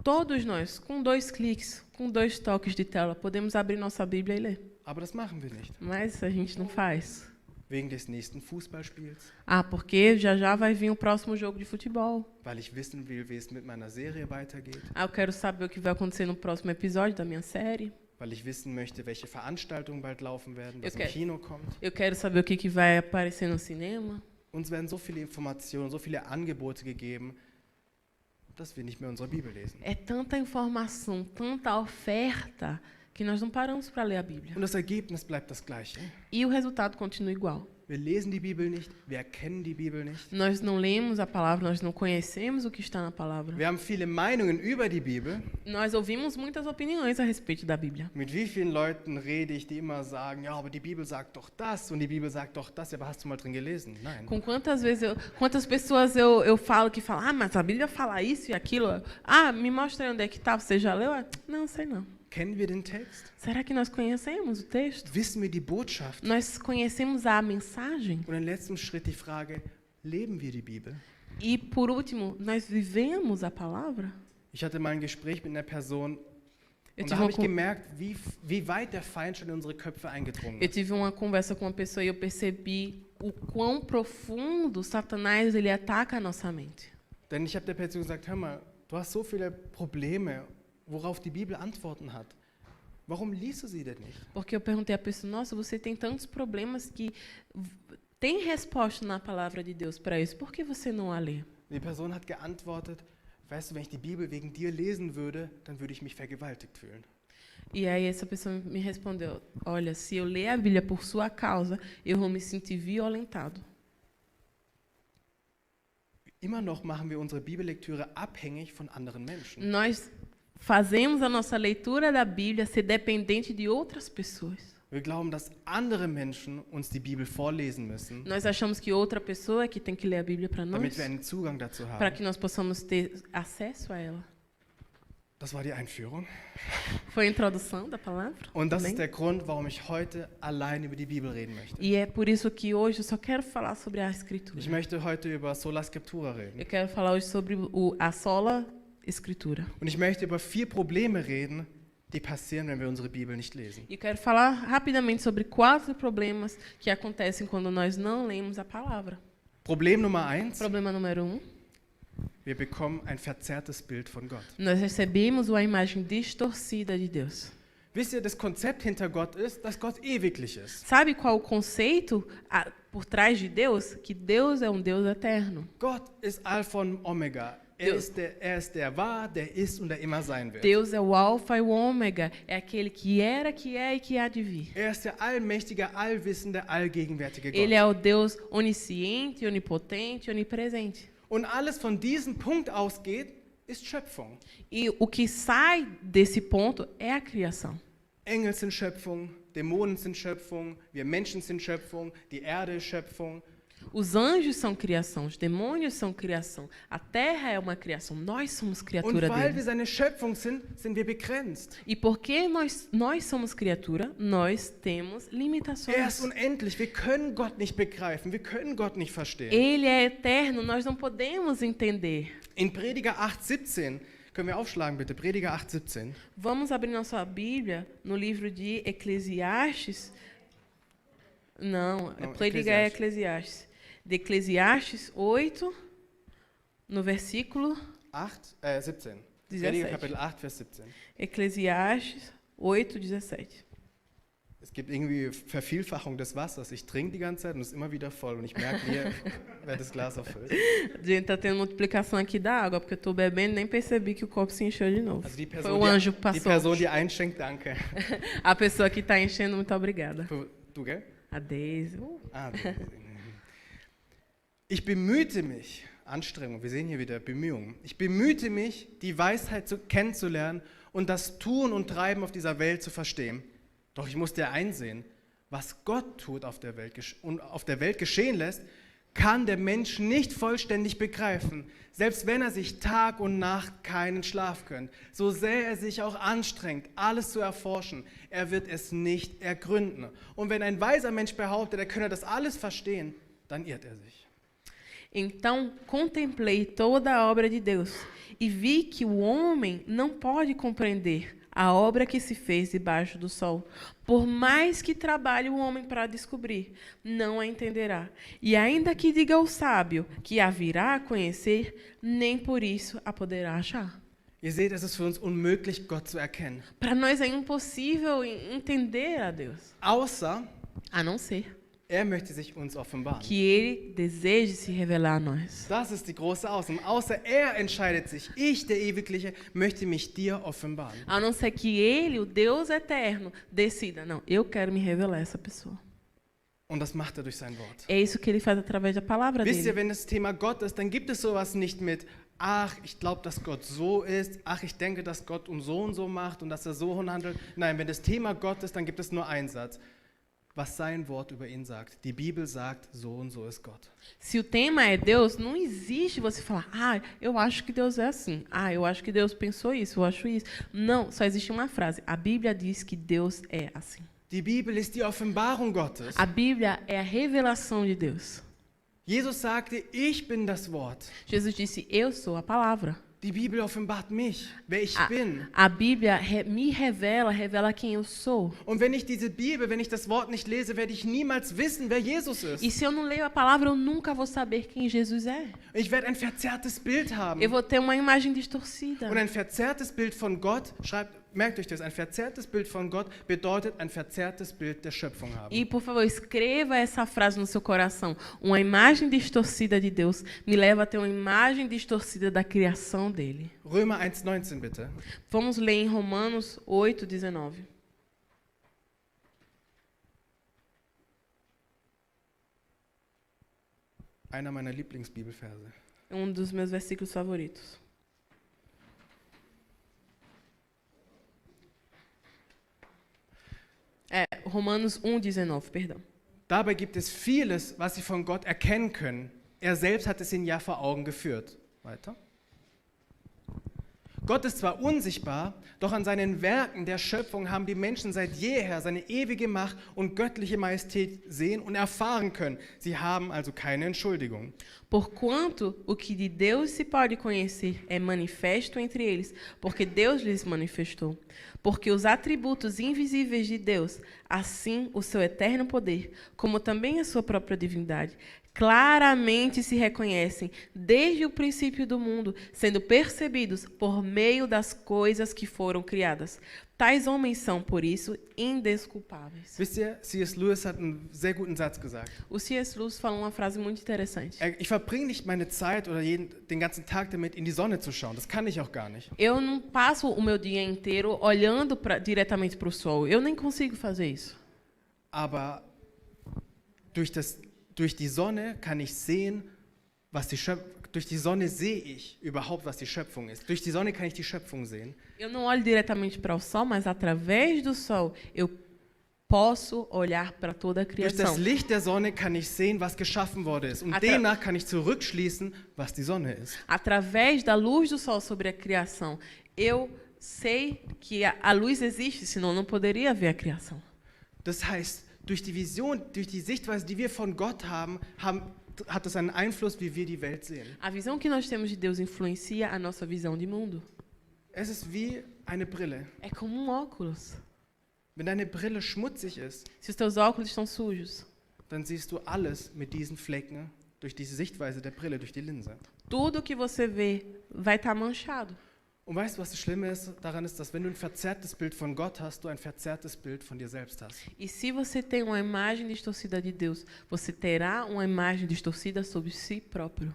S2: Todos nós, com 2 cliques, com 2 toques de tela, podemos abrir nossa Bíblia e ler.
S1: Aber das machen wir nicht.
S2: Mas a gente não faz.
S1: Wegen des nächsten Fußballspiels.
S2: Porque já vai vir o próximo jogo de futebol.
S1: Weil ich wissen will, wie es mit meiner Serie weitergeht.
S2: Eu quero saber o que vai acontecer no próximo episódio da minha série.
S1: Weil ich wissen möchte, welche Veranstaltungen bald laufen werden, was im Kino kommt.
S2: Eu quero saber o que vai aparecer no cinema.
S1: Uns werden so viele Informationen, so viele Angebote gegeben, dass wir nicht mehr unsere Bibel lesen.
S2: É tanta informação, tanta oferta, que nós não paramos para ler a Bíblia.
S1: Und das Ergebnis bleibt das gleiche.
S2: E o resultado continua igual.
S1: Wir lesen die Bibel nicht, wir erkennen die Bibel nicht.
S2: Nós não lemos a palavra, nós não conhecemos o que está na palavra.
S1: Wir haben viele Meinungen über die Bibel.
S2: Nós ouvimos muitas opiniões a respeito da Bíblia.
S1: Mit wie vielen Leuten rede ich, die immer sagen, ja, aber die Bibel sagt doch das und die Bibel sagt doch das, ja, aber hast du mal drin gelesen? Nein.
S2: Com quantas pessoas eu falo mas a Bíblia fala isso e aquilo. Me mostra aí onde é que está, você já leu? Não, sei não.
S1: Kennen wir den Text?
S2: Será que nós conhecemos o texto?
S1: Wissen wir die Botschaft?
S2: Nós conhecemos a mensagem?
S1: Und im letzten Schritt die Frage, leben wir die Bibel?
S2: E, por último, nós vivemos a palavra?
S1: Ich hatte mal ein Gespräch mit einer Person
S2: Eu
S1: und
S2: tive,
S1: da habe
S2: uma,
S1: ich gemerkt, wie weit der Feind schon in unsere Köpfe eingedrungen
S2: eu
S1: ist.
S2: tive uma conversa com uma pessoa e eu percebi o quão profundo Satanás ele ataca a nossa mente.
S1: Denn ich habe der Person gesagt, hör mal, du hast so viele Probleme, worauf die Bibel Antworten hat. Warum liest du sie denn nicht?
S2: Porque eu perguntei à pessoa, nossa, você tem tantos problemas que tem resposta na palavra de Deus para isso, por que você não a lê?
S1: Die Person hat geantwortet, weißt du, wenn ich die Bibel wegen dir lesen würde, dann würde ich mich vergewaltigt fühlen.
S2: E aí essa pessoa me respondeu, olha, se eu ler a Bíblia por sua causa, eu vou me sentir violentado.
S1: Immer noch machen wir unsere Bibellektüre abhängig von anderen Menschen.
S2: Nós fazemos a nossa leitura da Bíblia ser dependente de outras pessoas.
S1: Wir glauben, dass andere Menschen uns die Bibel vorlesen müssen,
S2: Nós achamos que outra pessoa é que tem que ler a Bíblia para nós,
S1: damit wir einen Zugang dazu
S2: para
S1: haben.
S2: que nós possamos ter acesso a ela.
S1: Das war die Einführung.
S2: Foi a introdução da palavra.
S1: Und das
S2: também.
S1: ist der Grund, warum ich heute allein über die Bibel reden möchte.
S2: E é por isso que hoje eu só quero falar sobre a Escritura.
S1: Ich möchte heute über Sola Scriptura reden.
S2: Eu quero falar hoje sobre a sola Escritura.
S1: Und ich möchte über 4 Probleme reden, die passieren, wenn wir unsere Bibel nicht lesen.
S2: E eu quero falar rapidamente sobre 4 problemas que acontecem quando nós não lemos a palavra.
S1: Problem Nummer 1,
S2: Problema número 1.
S1: wir bekommen ein verzerrtes Bild von Gott.
S2: Nós recebemos uma imagem distorcida de Deus.
S1: Wisst ihr, das Konzept hinter Gott ist, dass Gott ewiglich ist.
S2: Sabe qual o conceito por trás de Deus? Que Deus é um Deus eterno.
S1: Gott ist Alpha und Omega. Er ist der war, der ist und der immer sein wird.
S2: Deus é o Alfa e o Ômega. É aquele que era, que é e que há de vir.
S1: Er ist der allmächtige, allwissende, allgegenwärtige Gott.
S2: Ele é o Deus onisciente, onipotente, onipresente.
S1: Und alles von diesem Punkt ausgeht, ist Schöpfung.
S2: E o que sai desse ponto é a criação.
S1: Engel sind Schöpfung, Dämonen sind Schöpfung, wir Menschen sind Schöpfung, die Erde ist Schöpfung.
S2: Os anjos são criação, os demônios são criação, a terra é uma criação, nós somos
S1: Und
S2: criatura
S1: weil wir
S2: dele.
S1: seine Schöpfung sind, sind wir begrenzt.
S2: E porque nós somos criatura, nós temos
S1: Er ist
S2: limitações.
S1: unendlich, wir können Gott nicht begreifen, wir können Gott nicht verstehen.
S2: Ele é eterno, nós não podemos entender.
S1: In Prediger 8,17, können wir aufschlagen bitte, Prediger 8,17.
S2: Vamos abrir nossa Bíblia no livro de Eclesiastes. Não, Prediger é Eclesiastes. De Eclesiastes 8, no versículo
S1: 17.
S2: 17.
S1: Prediger Kapitel 8, Vers 17.
S2: Eclesiastes 8, 17.
S1: Es gibt irgendwie Vervielfachung des Wassers. Ich trinke die ganze Zeit und es ist immer wieder voll. Und ich merke, wer das Glas auffüllt.
S2: A gente está tendo multiplicação aqui da água, porque eu estou bebendo e nem percebi que o copo se encheu de novo.
S1: Also die
S2: Foi
S1: Person,
S2: o anjo que
S1: die
S2: passou.
S1: Person, die einschenkt, danke.
S2: A pessoa que está enchendo, muito obrigada.
S1: Du, gell?
S2: A Deise.
S1: Ah, du. Ich bemühte mich, Anstrengung, wir sehen hier wieder Bemühungen. Ich bemühte mich, die Weisheit kennenzulernen und das Tun und Treiben auf dieser Welt zu verstehen. Doch ich musste einsehen, was Gott tut und auf der Welt geschehen lässt, kann der Mensch nicht vollständig begreifen, selbst wenn er sich Tag und Nacht keinen Schlaf gönnt. So sehr er sich auch anstrengt, alles zu erforschen, er wird es nicht ergründen. Und wenn ein weiser Mensch behauptet, er könne das alles verstehen, dann irrt er sich.
S2: Então contemplei toda a obra de Deus e vi que o homem não pode compreender a obra que se fez debaixo do sol. Por mais que trabalhe o homem para descobrir, não a entenderá. E ainda que diga ao sábio que a virá a conhecer, nem por isso a poderá achar.
S1: Ihr seht, es ist für uns unmöglich, Gott zu erkennen.
S2: Para nós é impossível entender a Deus,
S1: Außer
S2: a não ser
S1: er möchte sich uns offenbaren.
S2: que Ele deseje se revelar a nós.
S1: Das ist die große Ausnahme. Außer er entscheidet sich, ich, der Ewigliche, möchte mich dir offenbaren.
S2: A não ser que Ele, o Deus eterno, decida, não, eu quero me revelar a essa pessoa.
S1: Und das macht er durch sein Wort.
S2: É isso que Ele faz através da palavra
S1: Wisst ihr,
S2: dele.
S1: wenn das Thema Gott ist, dann gibt es sowas nicht mit, ach, ich glaube, dass Gott so ist, ach, ich denke, dass Gott und so macht und dass er so handelt. Nein, wenn das Thema Gott ist, dann gibt es nur einen Satz. was sein Wort über ihn sagt. Die Bibel sagt, so und so ist Gott.
S2: Se o tema é Deus, não existe você falar, eu acho que Deus é assim. Eu acho que Deus pensou isso, eu acho isso. Não, só existe uma frase. A Bíblia diz que Deus é assim.
S1: Die Bibel ist die Offenbarung Gottes.
S2: A Bíblia é a revelação de Deus.
S1: Jesus sagte, ich bin das Wort.
S2: Jesus disse, eu sou a palavra.
S1: Die Bibel offenbart mich, wer ich bin.
S2: A Bíblia me revela quem eu sou.
S1: Und wenn ich das Wort nicht lese, werde ich niemals wissen, wer Jesus ist.
S2: E se eu não leio a palavra, eu nunca vou saber quem Jesus é.
S1: Ich werde ein verzerrtes Bild haben.
S2: Eu vou ter uma imagem distorcida.
S1: Und ein verzerrtes Bild von Gott, merkt euch das, ein verzerrtes Bild von Gott bedeutet ein verzerrtes Bild der Schöpfung haben.
S2: E, por favor, escreva essa frase no seu coração. Uma imagem distorcida de Deus me leva a ter uma imagem distorcida da criação dele.
S1: Römer 1,19 bitte.
S2: Vamos ler em Romanos 8:19.
S1: Einer meiner Lieblingsbibelverse.
S2: Um dos meus versículos favoritos. Romanos 1,19, perdão.
S1: Dabei gibt es vieles, was sie von Gott erkennen können. Er selbst hat es ihnen ja vor Augen geführt. Weiter. Gott ist zwar unsichtbar, doch an seinen Werken der Schöpfung haben die Menschen seit jeher seine ewige Macht und göttliche Majestät sehen und erfahren können. Sie haben also keine Entschuldigung.
S2: Porquanto o que de Deus se pode conhecer é manifesto entre eles, porque Deus lhes manifestou. Porque os atributos invisíveis de Deus, assim o seu eterno poder, como também a sua própria divindade, claramente se reconhecem desde o princípio do mundo, sendo percebidos por meio das coisas que foram criadas. Tais homens são, por isso, indesculpáveis.
S1: Wisst ihr, C.S. Lewis hat einen sehr guten Satz gesagt.
S2: O C.S. Lewis falou uma frase muito interessante.
S1: Ich verbringe nicht meine Zeit oder den ganzen Tag damit, in die Sonne zu schauen. Das kann ich auch gar nicht.
S2: Eu não passo o meu dia inteiro olhando diretamente para o sol. Eu nem consigo fazer isso.
S1: Aber durch die Sonne kann ich sehen, durch die Sonne sehe ich überhaupt, was die Schöpfung ist. Durch die Sonne kann ich die Schöpfung sehen.
S2: Eu não olho diretamente para o sol, mas através do sol eu posso olhar para toda a
S1: Durch
S2: criação.
S1: das Licht der Sonne kann ich sehen, was geschaffen worden ist. Und demnach kann ich zurückschließen, was die Sonne ist.
S2: Através da luz do sol sobre a criação, eu sei que a luz existe, senão não poderia haver a criação.
S1: Das heißt, durch die Vision, durch die Sichtweise, die wir von Gott haben, hat das einen Einfluss, wie wir die Welt sehen.
S2: A visão que nós temos de Deus influencia a nossa visão de mundo.
S1: Es ist wie eine Brille.
S2: É como óculos.
S1: Wenn deine Brille schmutzig ist,
S2: Se os teus óculos estão sujos,
S1: dann siehst du alles mit diesen Flecken durch diese Sichtweise der Brille, durch die Linse.
S2: tudo que você vê vai estar manchado.
S1: Und weißt du, was das Schlimme daran ist, dass wenn du ein verzerrtes Bild von Gott hast, du ein verzerrtes Bild von dir selbst hast.
S2: E se você tem uma imagem distorcida de Deus, você terá uma imagem distorcida sobre si próprio.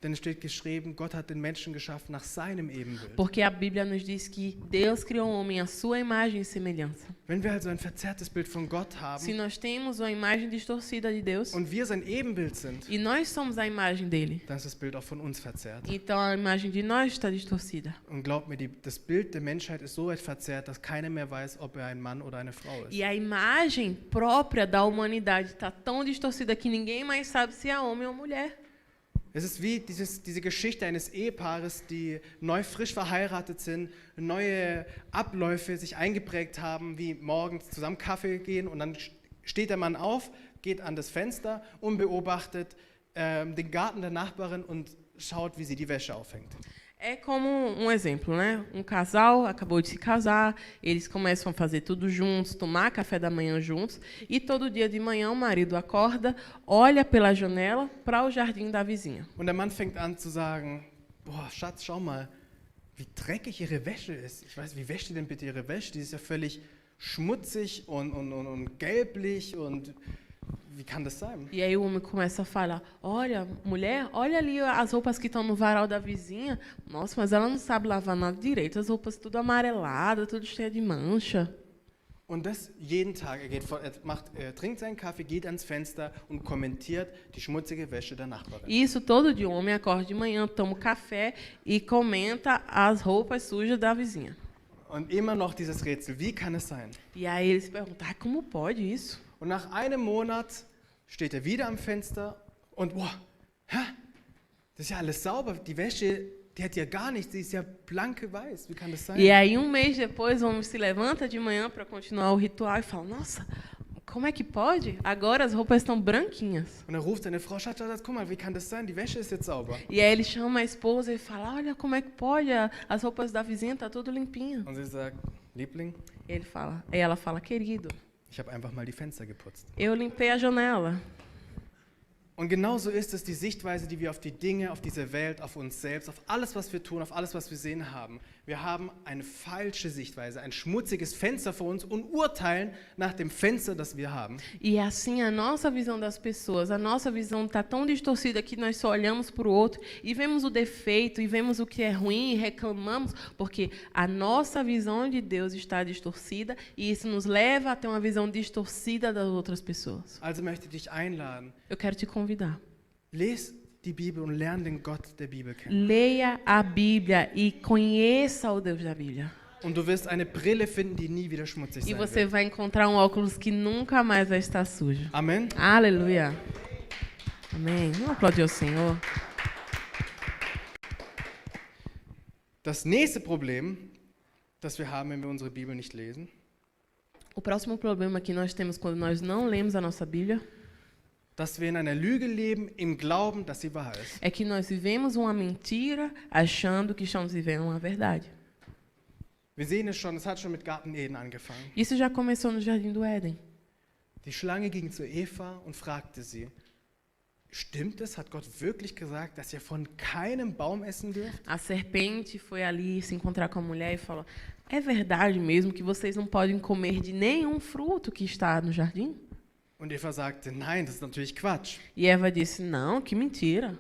S1: Denn es steht geschrieben, Gott hat den Menschen geschaffen nach seinem Ebenbild.
S2: Porque a Bíblia nos diz que Deus criou o homem à sua imagem e semelhança.
S1: Wenn wir also ein verzerrtes Bild von Gott
S2: Se
S1: haben
S2: nós temos uma imagem distorcida de Deus
S1: und wir sein Ebenbild sind,
S2: e nós somos a imagem dele,
S1: dann ist das Bild auch von uns verzerrt.
S2: então a imagem de nós está distorcida.
S1: Und glaub mir, das Bild der Menschheit ist so weit verzerrt, dass keiner mehr weiß, ob er ein Mann oder eine Frau ist.
S2: E a imagem própria da humanidade está tão distorcida que ninguém mais sabe se é homem ou mulher.
S1: Es ist wie diese Geschichte eines Ehepaares, die neu frisch verheiratet sind, neue Abläufe sich eingeprägt haben, wie morgens zusammen Kaffee gehen und dann steht der Mann auf, geht an das Fenster und beobachtet den Garten der Nachbarin und schaut, wie sie die Wäsche aufhängt.
S2: É como exemplo, né? Um casal acabou de se casar, eles começam a fazer tudo juntos, tomar café da manhã juntos, e todo dia de manhã o marido acorda, olha pela janela para o jardim da vizinha.
S1: Und der Mann fängt an zu sagen, boah, Schatz, schau mal, wie dreckig ihre Wäsche ist. Ich weiß, wie wäscht die denn bitte ihre Wäsche? Die ist ja völlig schmutzig und gelblich und wie kann das sein?
S2: E aí o homem começa a falar, olha, mulher, olha ali as roupas que estão no varal da vizinha. Nossa, mas ela não sabe lavar nada direito, as roupas tudo amareladas, tudo cheio de mancha.
S1: Und das jeden Tag. Er trinkt seinen Kaffee, geht ans Fenster und kommentiert die schmutzige Wäsche der Nachbarin.
S2: Isso todo dia, o homem acorda de manhã, toma café e comenta as roupas sujas da vizinha.
S1: Und immer noch dieses Rätsel, wie kann es sein?
S2: E aí ele se pergunta, como pode isso?
S1: Und nach einem Monat steht er wieder am Fenster und boah, hä? Das ist ja alles sauber. Die Wäsche, die hat ja gar nichts, die ist ja blanke weiß. Wie kann das sein?
S2: E aí, mês depois, o homem se levanta de manhã para continuar o ritual e fala, nossa, como é que pode? Agora as roupas estão branquinhas.
S1: Und dann ruft seine Frau, Schatz, guck mal, wie kann das sein? Die Wäsche ist jetzt sauber.
S2: E aí ele chama a esposa e fala, olha como é que pode, as roupas da vizinha tá tudo limpinha.
S1: Und sie sagt, Liebling,
S2: E ela fala, querido,
S1: ich habe einfach mal die Fenster geputzt.
S2: eu limpei a janela.
S1: Und genauso ist es die Sichtweise, die wir auf die Dinge, auf diese Welt, auf uns selbst, auf alles, was wir tun, auf alles, was wir sehen haben. Wir haben eine falsche Sichtweise, ein schmutziges Fenster vor uns und urteilen nach dem Fenster, das wir haben.
S2: E assim a nossa visão das pessoas, a nossa visão está tão distorcida que nós só olhamos para o outro e vemos o defeito e vemos o que é ruim e reclamamos, porque a nossa visão de Deus está distorcida e isso nos leva a ter uma visão distorcida das outras pessoas.
S1: Also möchte ich dich einladen,
S2: Eu quero te convidar.
S1: lese die Bibel und lerne den Gott der Bibel kennen.
S2: Leia a Bíblia e conheça o Deus da Bíblia.
S1: Und du wirst eine Brille finden, die nie wieder schmutzig
S2: E
S1: sein
S2: você
S1: wird.
S2: vai encontrar um óculos que nunca mais vai estar sujo.
S1: Amen.
S2: Aleluia. Amém. Vamos aplaudir ao Senhor.
S1: Das nächste Problem, das wir haben, wenn wir unsere Bibel nicht lesen,
S2: O próximo problema que nós temos quando nós não lemos a nossa Bíblia
S1: dass wir in einer Lüge leben, im Glauben, dass sie wahr ist.
S2: é que nós vivemos uma mentira achando que estamos vivendo uma verdade.
S1: Wir sehen es schon, es hat schon mit Garten Eden angefangen.
S2: Isso já começou no Jardim do Éden.
S1: Die Schlange ging zu Eva und fragte sie, stimmt es, hat Gott wirklich gesagt, dass ihr von keinem Baum essen dürft?
S2: A serpente foi ali se encontrar com a mulher e falou, é verdade mesmo que vocês não podem comer de nenhum fruto que está no jardim?
S1: Und Eva sagte, nein, das ist natürlich Quatsch.
S2: E Eva disse, não, que mentira.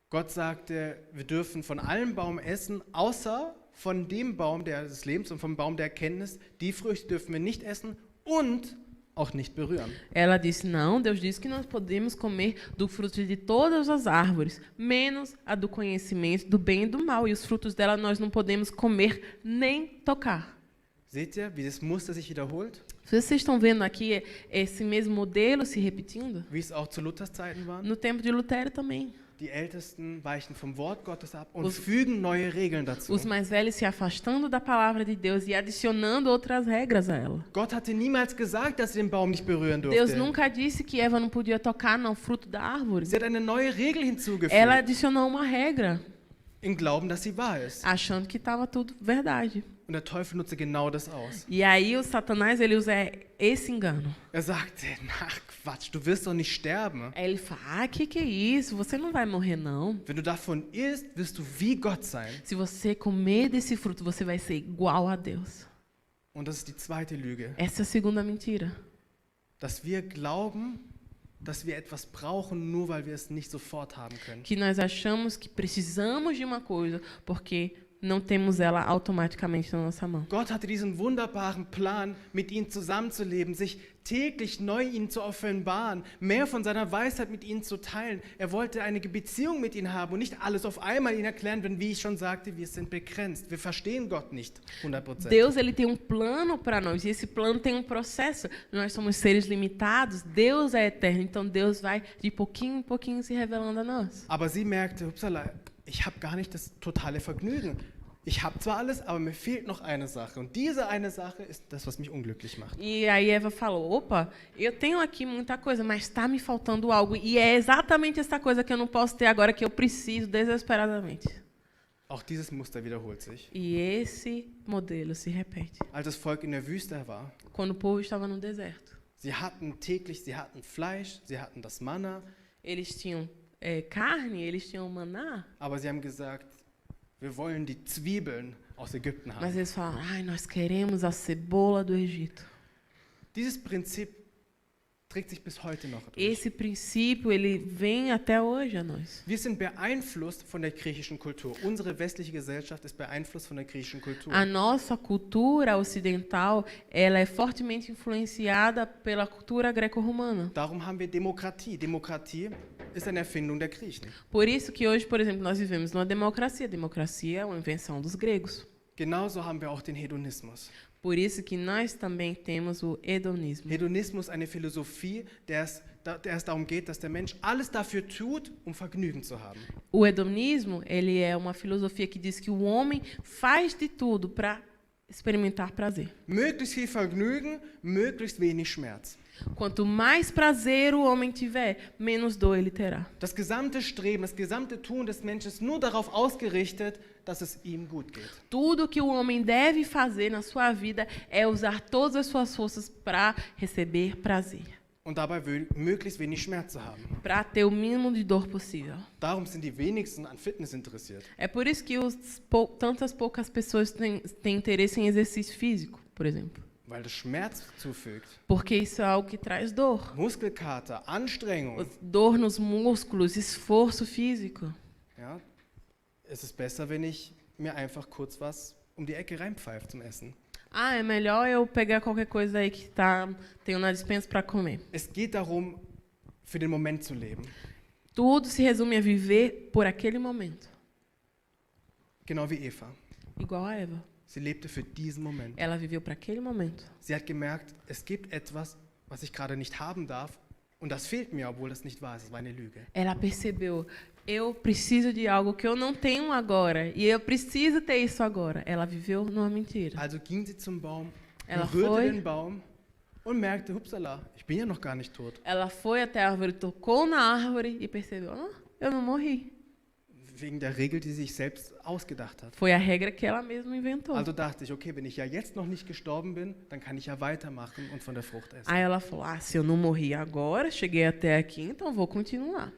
S1: Gott sagte, wir dürfen von allem Baum essen, außer von dem Baum des Lebens und vom Baum der Erkenntnis. Die Früchte dürfen wir nicht essen und auch nicht berühren.
S2: Ela disse, não, Deus disse que nós podemos comer do fruto de todas as árvores, menos a do conhecimento do bem e do mal. E os frutos dela nós não podemos comer nem tocar.
S1: Seht ihr, wie das Muster sich wiederholt?
S2: Vocês estão vendo aqui esse mesmo modelo se repetindo?
S1: Wie es auch zu Luthers Zeiten war?
S2: No tempo de Lutero também.
S1: Die Ältesten weichen vom Wort Gottes ab und fügen neue Regeln dazu.
S2: Os mais velhos se afastando da palavra de Deus e adicionando outras regras a ela.
S1: Gott hatte niemals gesagt, dass sie den Baum nicht berühren
S2: Deus
S1: durfte.
S2: nunca disse que Eva não podia tocar no fruto da árvore.
S1: Sie hat eine neue Regel hinzugefügt,
S2: Ela adicionou uma regra,
S1: im Glauben, dass sie wahr ist.
S2: achando que estava tudo verdade.
S1: Und der Teufel nutzte genau das aus.
S2: E aí o Satanás ele usa esse engano.
S1: Sagte, ach Quatsch, du wirst doch nicht sterben.
S2: Aí ele fala, que é isso? Você não vai morrer, não.
S1: Wenn du davon isst, wirst du wie Gott sein.
S2: Se você comer desse fruto, você vai ser igual a Deus.
S1: Und das ist die zweite Lüge.
S2: Essa é a segunda mentira.
S1: Dass wir glauben, dass wir etwas brauchen, nur weil wir es nicht sofort haben können.
S2: Que nós achamos que precisamos de uma coisa, porque não temos ela automaticamente na nossa mão.
S1: Gott hatte diesen wunderbaren Plan, mit ihnen zusammenzuleben, sich täglich neu ihnen zu offenbaren, mehr von seiner Weisheit mit ihnen zu teilen. Er wollte eine Beziehung mit ihnen haben und nicht alles auf einmal ihnen erklären, denn wie ich schon sagte, wir sind begrenzt. Wir verstehen Gott nicht 100%.
S2: Deus ele tem um plano para nós e esse plano tem um processo. Nós somos seres limitados, Deus é eterno, então Deus vai de pouquinho em pouquinho se revelando a nós.
S1: Aber sie merkte, upsala, ich habe gar nicht das totale Vergnügen. Ich habe zwar alles, aber mir fehlt noch eine Sache. Und diese eine Sache ist das, was mich unglücklich macht.
S2: E aí Eva falou, opa, eu tenho aqui muita coisa, mas está me faltando algo. E é exatamente essa coisa que eu não posso ter agora, que eu preciso desesperadamente.
S1: Auch dieses Muster wiederholt sich.
S2: E esse modelo se repete.
S1: Als das Volk in der Wüste war,
S2: Quando o povo estava no deserto,
S1: sie hatten Fleisch, sie hatten das Manna,
S2: eles tinham carne, eles tinham maná,
S1: aber sie haben gesagt, wir wollen die Zwiebeln aus Ägypten
S2: mas
S1: haben.
S2: eles falaram, ai, nós queremos a cebola do Egito.
S1: Dieses Prinzip trägt sich bis heute noch durch.
S2: Esse princípio, ele vem até hoje a nós.
S1: Wir sind beeinflusst von der griechischen Kultur. Unsere westliche Gesellschaft ist beeinflusst von der griechischen Kultur.
S2: A nossa cultura ocidental, ela é fortemente influenciada pela cultura greco-romana.
S1: Darum haben wir Demokratie. Demokratie ist eine Erfindung der Griechen.
S2: Por isso que hoje, por exemplo, nós vivemos numa democracia. A democracia é uma invenção dos gregos.
S1: genauso haben wir auch den Hedonismus.
S2: Por isso que nós também temos o hedonismo.
S1: Hedonismus, eine Philosophie, der es darum geht, dass der Mensch alles dafür tut, um Vergnügen zu haben.
S2: O hedonismo, ele é uma filosofia que diz que o homem faz de tudo para experimentar prazer.
S1: Möglichst viel Vergnügen, möglichst wenig Schmerz.
S2: Quanto mais prazer o homem tiver, menos dor ele terá.
S1: Das gesamte Streben, das gesamte Tun des Menschen ist nur darauf ausgerichtet, dass es ihm gut geht.
S2: Tudo que o homem deve fazer na sua vida é usar todas as suas forças para receber prazer,
S1: Und dabei möglichst wenig Schmerz zu haben.
S2: para ter o mínimo de dor possível.
S1: Darum sind die wenigsten an Fitness interessiert.
S2: É por isso que tantas poucas pessoas têm interesse em exercício físico, por exemplo.
S1: Weil das Schmerz zufügt.
S2: Porque isso é algo que traz dor.
S1: Muskelkater, Anstrengung.
S2: Dor nos músculos, esforço físico.
S1: Ja? Es ist besser, wenn ich mir einfach kurz was um die Ecke reinpfeife zum Essen.
S2: Ah, é melhor eu pegar qualquer coisa aí que tenho na despensa para comer.
S1: Es geht darum, für den Moment zu leben.
S2: Tudo se resume a viver por aquele momento.
S1: Genau wie Eva.
S2: Igual a Eva.
S1: Sie lebte für diesen Moment.
S2: Ela viveu para aquele momento.
S1: Sie hat gemerkt, es gibt etwas, was ich gerade nicht haben darf. Und das fehlt mir, obwohl das nicht wahr ist. Es war eine Lüge.
S2: Ela percebeu, eu preciso de algo que eu não tenho agora. E eu preciso ter isso agora. Ela viveu numa mentira.
S1: Also ging sie zum Baum,
S2: Ela
S1: berührte
S2: foi.
S1: den Baum und merkte, hupsala, ich bin ja noch gar nicht tot.
S2: Ela foi até a árvore, tocou na árvore e percebeu, eu não morri.
S1: Wegen der Regel, die sie sich selbst ausgedacht hat.
S2: Foi a regra que ela mesma inventou.
S1: Also dachte ich, okay, wenn ich ja jetzt noch nicht gestorben bin, dann kann ich ja weitermachen und von der Frucht essen.
S2: Aí ela falou, se eu não morri agora, cheguei até aqui, então vou continuar.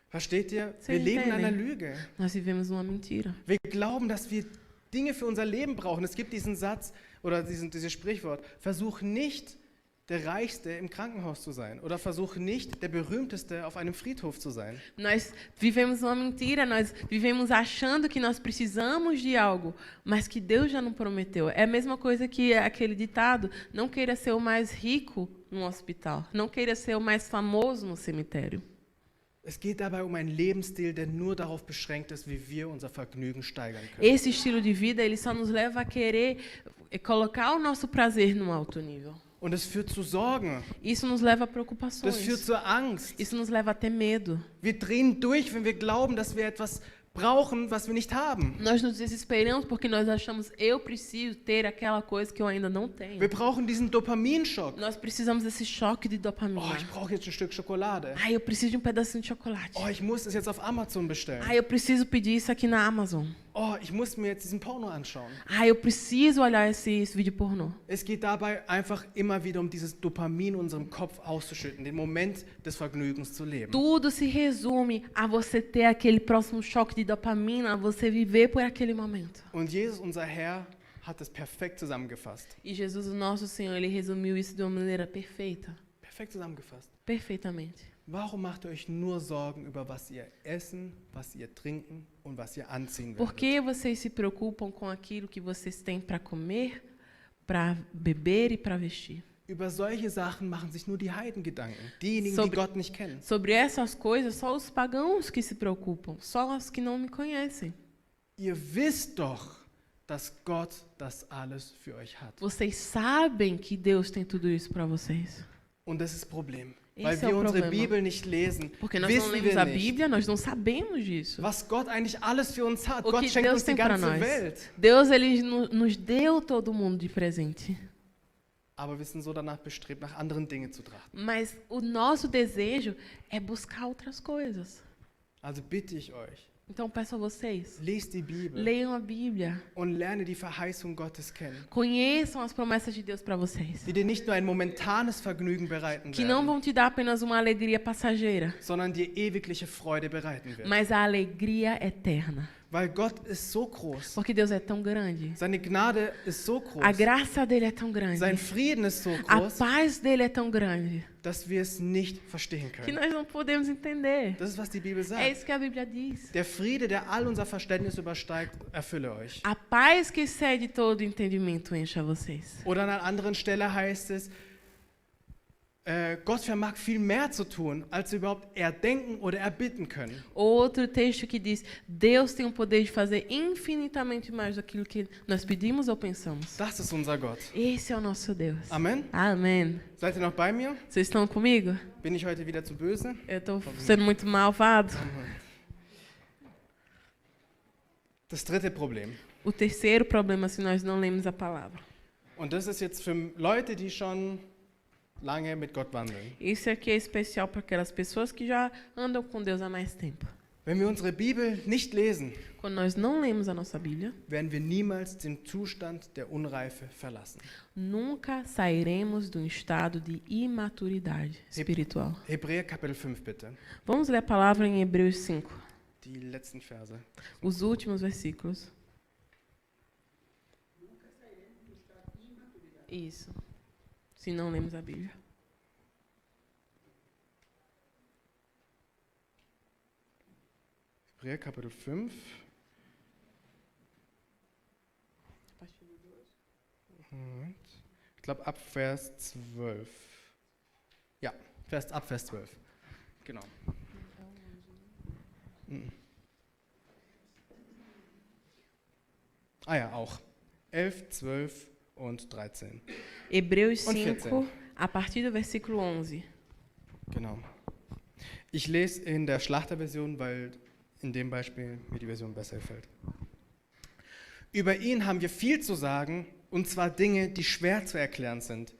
S1: Versteht ihr?
S2: Sie
S1: Wir leben in einer
S2: entendem?
S1: Lüge.
S2: Nós vivemos uma mentira.
S1: Wir glauben, dass wir Dinge für unser Leben brauchen. Es gibt diesen Satz oder dieses Sprichwort, versuch nicht der Reichste im Krankenhaus zu sein oder versuch nicht der Berühmteste auf einem Friedhof zu sein.
S2: Nós vivemos uma mentira, nós vivemos achando que nós precisamos de algo, mas que Deus já não prometeu. É a mesma coisa que aquele ditado, não queira ser o mais rico no hospital, não queira ser o mais famoso no cemitério.
S1: Es geht dabei um einen Lebensstil, der nur darauf beschränkt ist, wie wir unser Vergnügen steigern können.
S2: Esse estilo de vida, ele só nos leva a querer colocar o nosso prazer num alto nível.
S1: Und es führt zu Sorgen.
S2: Isso nos leva a
S1: Das
S2: preocupações.
S1: führt zur Angst.
S2: Isso nos leva a ter medo.
S1: Wir drehen durch, wenn wir glauben, dass wir etwas brauchen, was wir nicht haben.
S2: Nós nos desesperamos porque nós achamos, eu preciso ter aquela coisa que eu ainda não tenho.
S1: Wir brauchen diesen Dopaminschock.
S2: Nós precisamos desse choque de
S1: Oh,
S2: dopamina.
S1: ich brauche jetzt ein Stück Schokolade.
S2: Eu preciso de pedacinho de chocolate.
S1: Oh, ich muss das jetzt auf Amazon bestellen.
S2: Eu preciso pedir isso aqui na Amazon.
S1: Oh, ich muss mir jetzt diesen Porno anschauen.
S2: Eu preciso olhar esse vídeo pornô.
S1: Es geht dabei einfach immer wieder um dieses Dopamin in unserem Kopf auszuschütten, den Moment des Vergnügens zu leben.
S2: Tudo se resume a você ter aquele próximo choque de dopamina, a você viver por aquele momento.
S1: Und Jesus, unser Herr, hat es perfekt zusammengefasst.
S2: E Jesus, o nosso Senhor, ele resumiu isso de uma maneira perfeita.
S1: Perfekt zusammengefasst.
S2: Perfeitamente.
S1: Warum macht ihr euch nur Sorgen über was ihr essen, was ihr trinken und was ihr anziehen
S2: Por
S1: werdet?
S2: que vocês se preocupam com aquilo que vocês têm para comer, para beber e para vestir?
S1: Über solche Sachen machen sich nur die Heiden Gedanken, diejenigen, die
S2: Sobre-
S1: Gott nicht kennen.
S2: Sobre essas coisas, só os pagãos que se preocupam, só os que não me conhecem.
S1: Ihr wisst doch, dass Gott das alles für euch hat.
S2: Vocês sabem que Deus tem tudo isso para vocês.
S1: Und das ist das Problem.
S2: Esse
S1: Weil
S2: é
S1: wir
S2: o
S1: unsere
S2: problema.
S1: Bibel nicht lesen,
S2: Porque nós não
S1: wissen
S2: lemos
S1: wir
S2: a
S1: nicht,
S2: Bíblia, nós não sabemos disso.
S1: was Gott eigentlich alles für uns hat.
S2: O
S1: Gott
S2: que
S1: schenkt
S2: Deus
S1: uns die
S2: tem para
S1: ganze
S2: nós.
S1: Welt.
S2: Deus, ele nos deu todo mundo de presente.
S1: Aber wir sind so danach bestrebt, nach anderen Dingen zu trachten.
S2: Mas o nosso desejo é buscar outras coisas.
S1: Also bitte ich euch,
S2: Então peço a vocês,
S1: lest die Bibel
S2: leiam a Bíblia,
S1: und lerne die Verheißung Gottes kennen,
S2: conheçam as promessas de Deus para vocês,
S1: die dir nicht nur ein momentanes Vergnügen bereiten
S2: que não
S1: werden,
S2: vão te dar apenas uma alegria passageira,
S1: sondern dir ewigliche Freude bereiten werden.
S2: mas a alegria eterna.
S1: Weil Gott ist so groß,
S2: Porque Deus é tão grande.
S1: seine Gnade ist so
S2: A
S1: groß,
S2: graça dele é tão grande.
S1: sein Frieden ist so
S2: A
S1: groß,
S2: paz dele é tão grande
S1: dass wir es nicht verstehen
S2: que
S1: können.
S2: nós não podemos entender.
S1: Das ist, was die Bibel
S2: É
S1: sagt.
S2: isso que a Bíblia diz.
S1: Der Friede, der all unser Verständnis übersteigt, erfülle euch.
S2: A paz que excede todo entendimento encha vocês.
S1: Oder an einer anderen Stelle heißt es, Gott vermag viel mehr zu tun, als wir überhaupt erdenken oder erbitten können.
S2: Outro texto que diz: Deus tem o poder de fazer infinitamente mais do que nós pedimos ou pensamos.
S1: Das ist unser Gott.
S2: Esse é o nosso Deus.
S1: Amen.
S2: Amém.
S1: Seid ihr noch bei mir?
S2: Vocês estão comigo?
S1: Bin ich heute wieder zu böse?
S2: Eu estou sendo muito malvado.
S1: Das dritte Problem.
S2: O terceiro problema se nós não lemos a palavra.
S1: Und das ist jetzt für Leute, die schon lange mit Gott wandeln.
S2: Isso aqui é especial para aquelas pessoas que já andam com Deus há mais tempo.
S1: Wenn wir unsere Bibel nicht lesen,
S2: Quando nós não lemos a nossa Bíblia,
S1: werden wir niemals den Zustand der Unreife verlassen.
S2: nunca sairemos de um estado de imaturidade espiritual.
S1: Hebräer Kapitel 5 bitte.
S2: Vamos ler a palavra em Hebreus 5,
S1: Die letzten Verse.
S2: os últimos versículos. Isso. Se não lemos a Bíblia.
S1: Hebräer Kapitel 5. Moment. Ich glaube ab Vers 12. Ja, ab Vers 12. Genau. Ah ja, auch. 11, 12 und 13.
S2: Hebreus
S1: Und
S2: 5,
S1: 14.
S2: a partir do versículo 11.
S1: Genau. Ich lese in der Schlachterversion, weil in dem Beispiel mir die Version besser gefällt. Über ihn haben wir viel zu sagen, und zwar Dinge, die schwer zu erklären sind,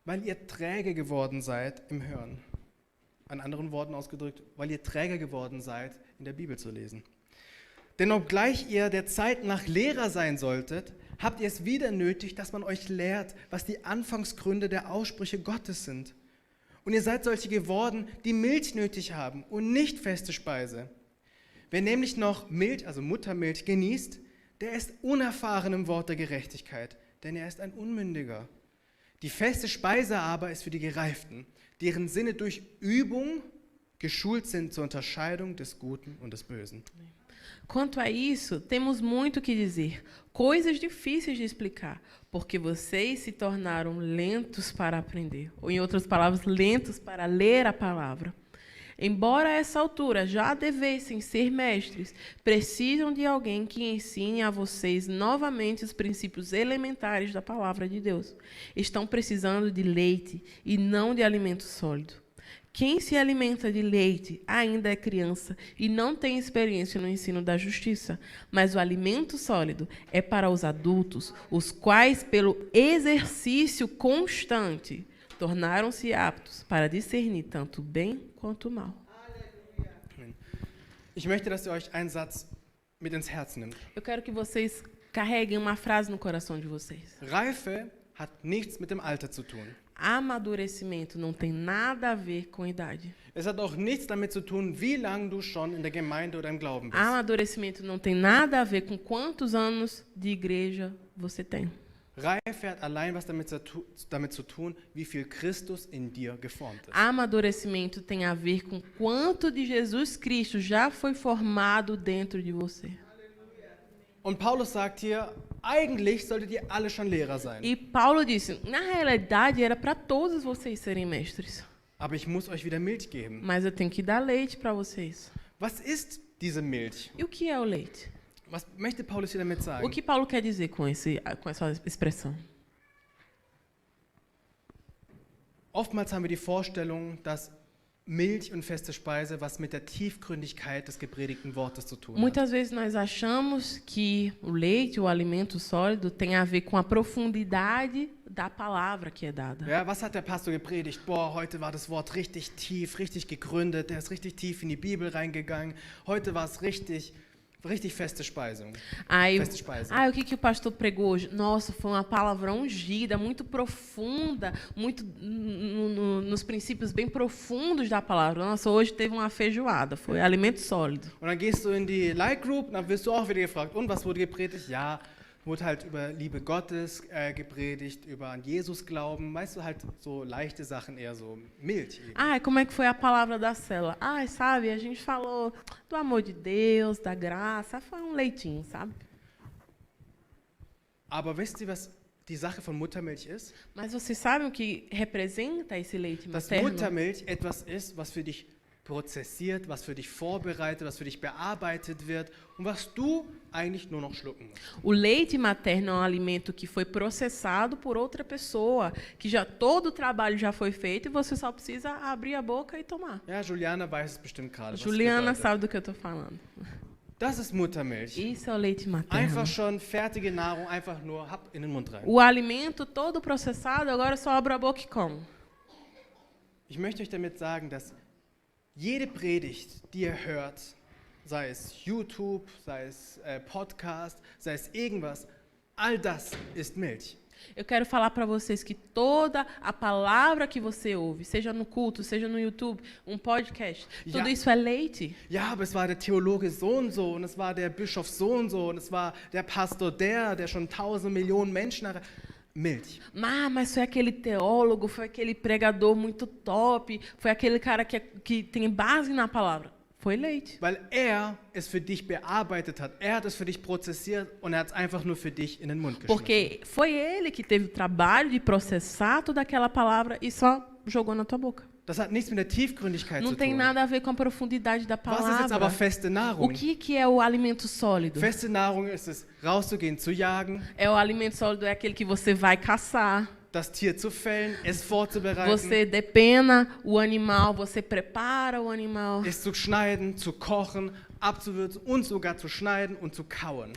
S1: weil ihr träge geworden seid im Hören. An anderen Worten ausgedrückt, weil ihr träge geworden seid, in der Bibel zu lesen. Denn obgleich ihr der Zeit nach Lehrer sein solltet, habt ihr es wieder nötig, dass man euch lehrt, was die Anfangsgründe der Aussprüche Gottes sind. Und ihr seid solche geworden, die Milch nötig haben und nicht feste Speise. Wer nämlich noch Milch, also Muttermilch, genießt, der ist unerfahren im Wort der Gerechtigkeit, denn er ist ein Unmündiger. Die feste Speise aber ist für die Gereiften, deren Sinne durch Übung geschult sind zur Unterscheidung des Guten und des Bösen.
S2: Quanto a isso, temos muito o que dizer, coisas difíceis de explicar, porque vocês se tornaram lentos para aprender, ou em outras palavras, lentos para ler a palavra. Embora a essa altura já devessem ser mestres, precisam de alguém que ensine a vocês novamente os princípios elementares da palavra de Deus. Estão precisando de leite e não de alimento sólido. Quem se alimenta de leite ainda é criança e não tem experiência no ensino da justiça, mas o alimento sólido é para os adultos, os quais, pelo exercício constante, tornaram-se aptos para discernir tanto o bem quanto o mal.
S1: Ich möchte, dass ihr euch einen Satz mit ins Herz nimmt.
S2: Eu quero que vocês carreguem uma frase no coração de vocês.
S1: Reife hat nichts mit dem Alter zu tun.
S2: Amadurecimento não tem nada a ver com idade.
S1: Es hat auch nichts damit zu tun, wie lange du schon in der Gemeinde oder im Glauben bist.
S2: Amadurecimento não tem nada a ver com quantos anos de igreja você tem.
S1: Reife hat allein was damit zu tun, wie viel Christus in dir geformt ist.
S2: Amadurecimento tem a ver com quanto de Jesus Cristo já foi formado dentro de você.
S1: Und Paulus sagt hier, eigentlich solltet ihr alle schon Lehrer sein.
S2: E Paulo disse, na realidade era para todos vocês serem mestres.
S1: Aber ich muss euch wieder Milch geben.
S2: Mas eu tenho que dar leite para vocês.
S1: Was ist diese Milch?
S2: E o que é o leite?
S1: Was möchte Paulus hier damit
S2: O
S1: sagen?
S2: que Paulo quer dizer com essa expressão?
S1: Oftmals haben wir die Vorstellung, dass Milch und feste Speise was mit der Tiefgründigkeit des gepredigten Wortes zu tun hat.
S2: Muitas vezes nós achamos que o leite, o alimento sólido, tem a ver com a profundidade da palavra que é dada.
S1: Ja, was hat der Pastor gepredigt? Boah, heute war das Wort richtig tief, richtig gegründet. Der ist richtig tief in die Bibel reingegangen. Heute war es richtig feste Speisung. Feste Speise.
S2: O que o pastor pregou hoje? Nossa, foi uma palavra ungida, muito profunda, muito nos princípios bem profundos da palavra. Nossa, hoje teve uma feijoada, foi alimento sólido.
S1: Und dann gehst du in die Light Group, dann wirst du auch wieder gefragt, und was wurde gepredigt? Ja, wurde halt über Liebe Gottes gepredigt, über an Jesus glauben, weißt du, halt so leichte Sachen, eher so Milch eben.
S2: Como é que foi a palavra da célula? Sabe, a gente falou do amor de Deus, da graça, foi um leitinho, sabe?
S1: Aber wisst ihr, was die Sache von Muttermilch ist?
S2: Mas vocês sabem o que representa esse leite
S1: Dass
S2: materno?
S1: Muttermilch etwas ist, was für dich prozessiert, was für dich vorbereitet, was für dich bearbeitet wird und was du eigentlich nur noch schlucken musst.
S2: O leite materno é um alimento que foi processado por outra pessoa, que já todo o trabalho já foi feito e você só precisa abrir a boca e tomar.
S1: Ja, Juliana weiß es bestimmt gerade, was es
S2: Juliana
S1: bedeutet.
S2: sabe do que eu estou falando.
S1: Das ist Muttermilch.
S2: Isso é o leite materno.
S1: Einfach schon fertige Nahrung, einfach nur hab in den Mund rein.
S2: O alimento todo processado, agora só abro a boca e como.
S1: Ich möchte euch damit sagen, dass jede Predigt, die ihr hört, sei es YouTube, sei es Podcast, sei es irgendwas, all das ist Milch.
S2: Eu quero falar para vocês que toda a palavra que você ouve, seja no culto, seja no YouTube, podcast, tudo
S1: Ja.
S2: isso é leite.
S1: Ja, aber es war der Theologe so und es war der Bischof so und es war der Pastor der schon 1000 Millionen Menschen erreicht. Milch.
S2: Mas foi aquele teólogo, foi aquele pregador muito top, foi aquele cara que tem base na palavra. Foi leite.
S1: Weil er es für dich bearbeitet hat. Er hat es für dich prozessiert und er hat es einfach nur für dich in den Mund geschmissen.
S2: Porque foi ele que teve o trabalho de processar toda aquela palavra e só jogou na tua boca.
S1: Das hat nichts mit der Tiefgründigkeit
S2: Não
S1: zu
S2: tem
S1: tun.
S2: nada a ver com a profundidade da
S1: Was ist jetzt aber
S2: palavra.
S1: feste
S2: O
S1: Nahrung?
S2: que é o alimento sólido?
S1: Feste Nahrung ist es, rauszugehen, zu jagen,
S2: É o alimento sólido, é aquele que você vai caçar.
S1: das Tier zu fällen, es vorzubereiten,
S2: Você depena o animal, você prepara o animal.
S1: es zu schneiden, zu kochen, abzuwürzen und sogar zu schneiden und zu kauen.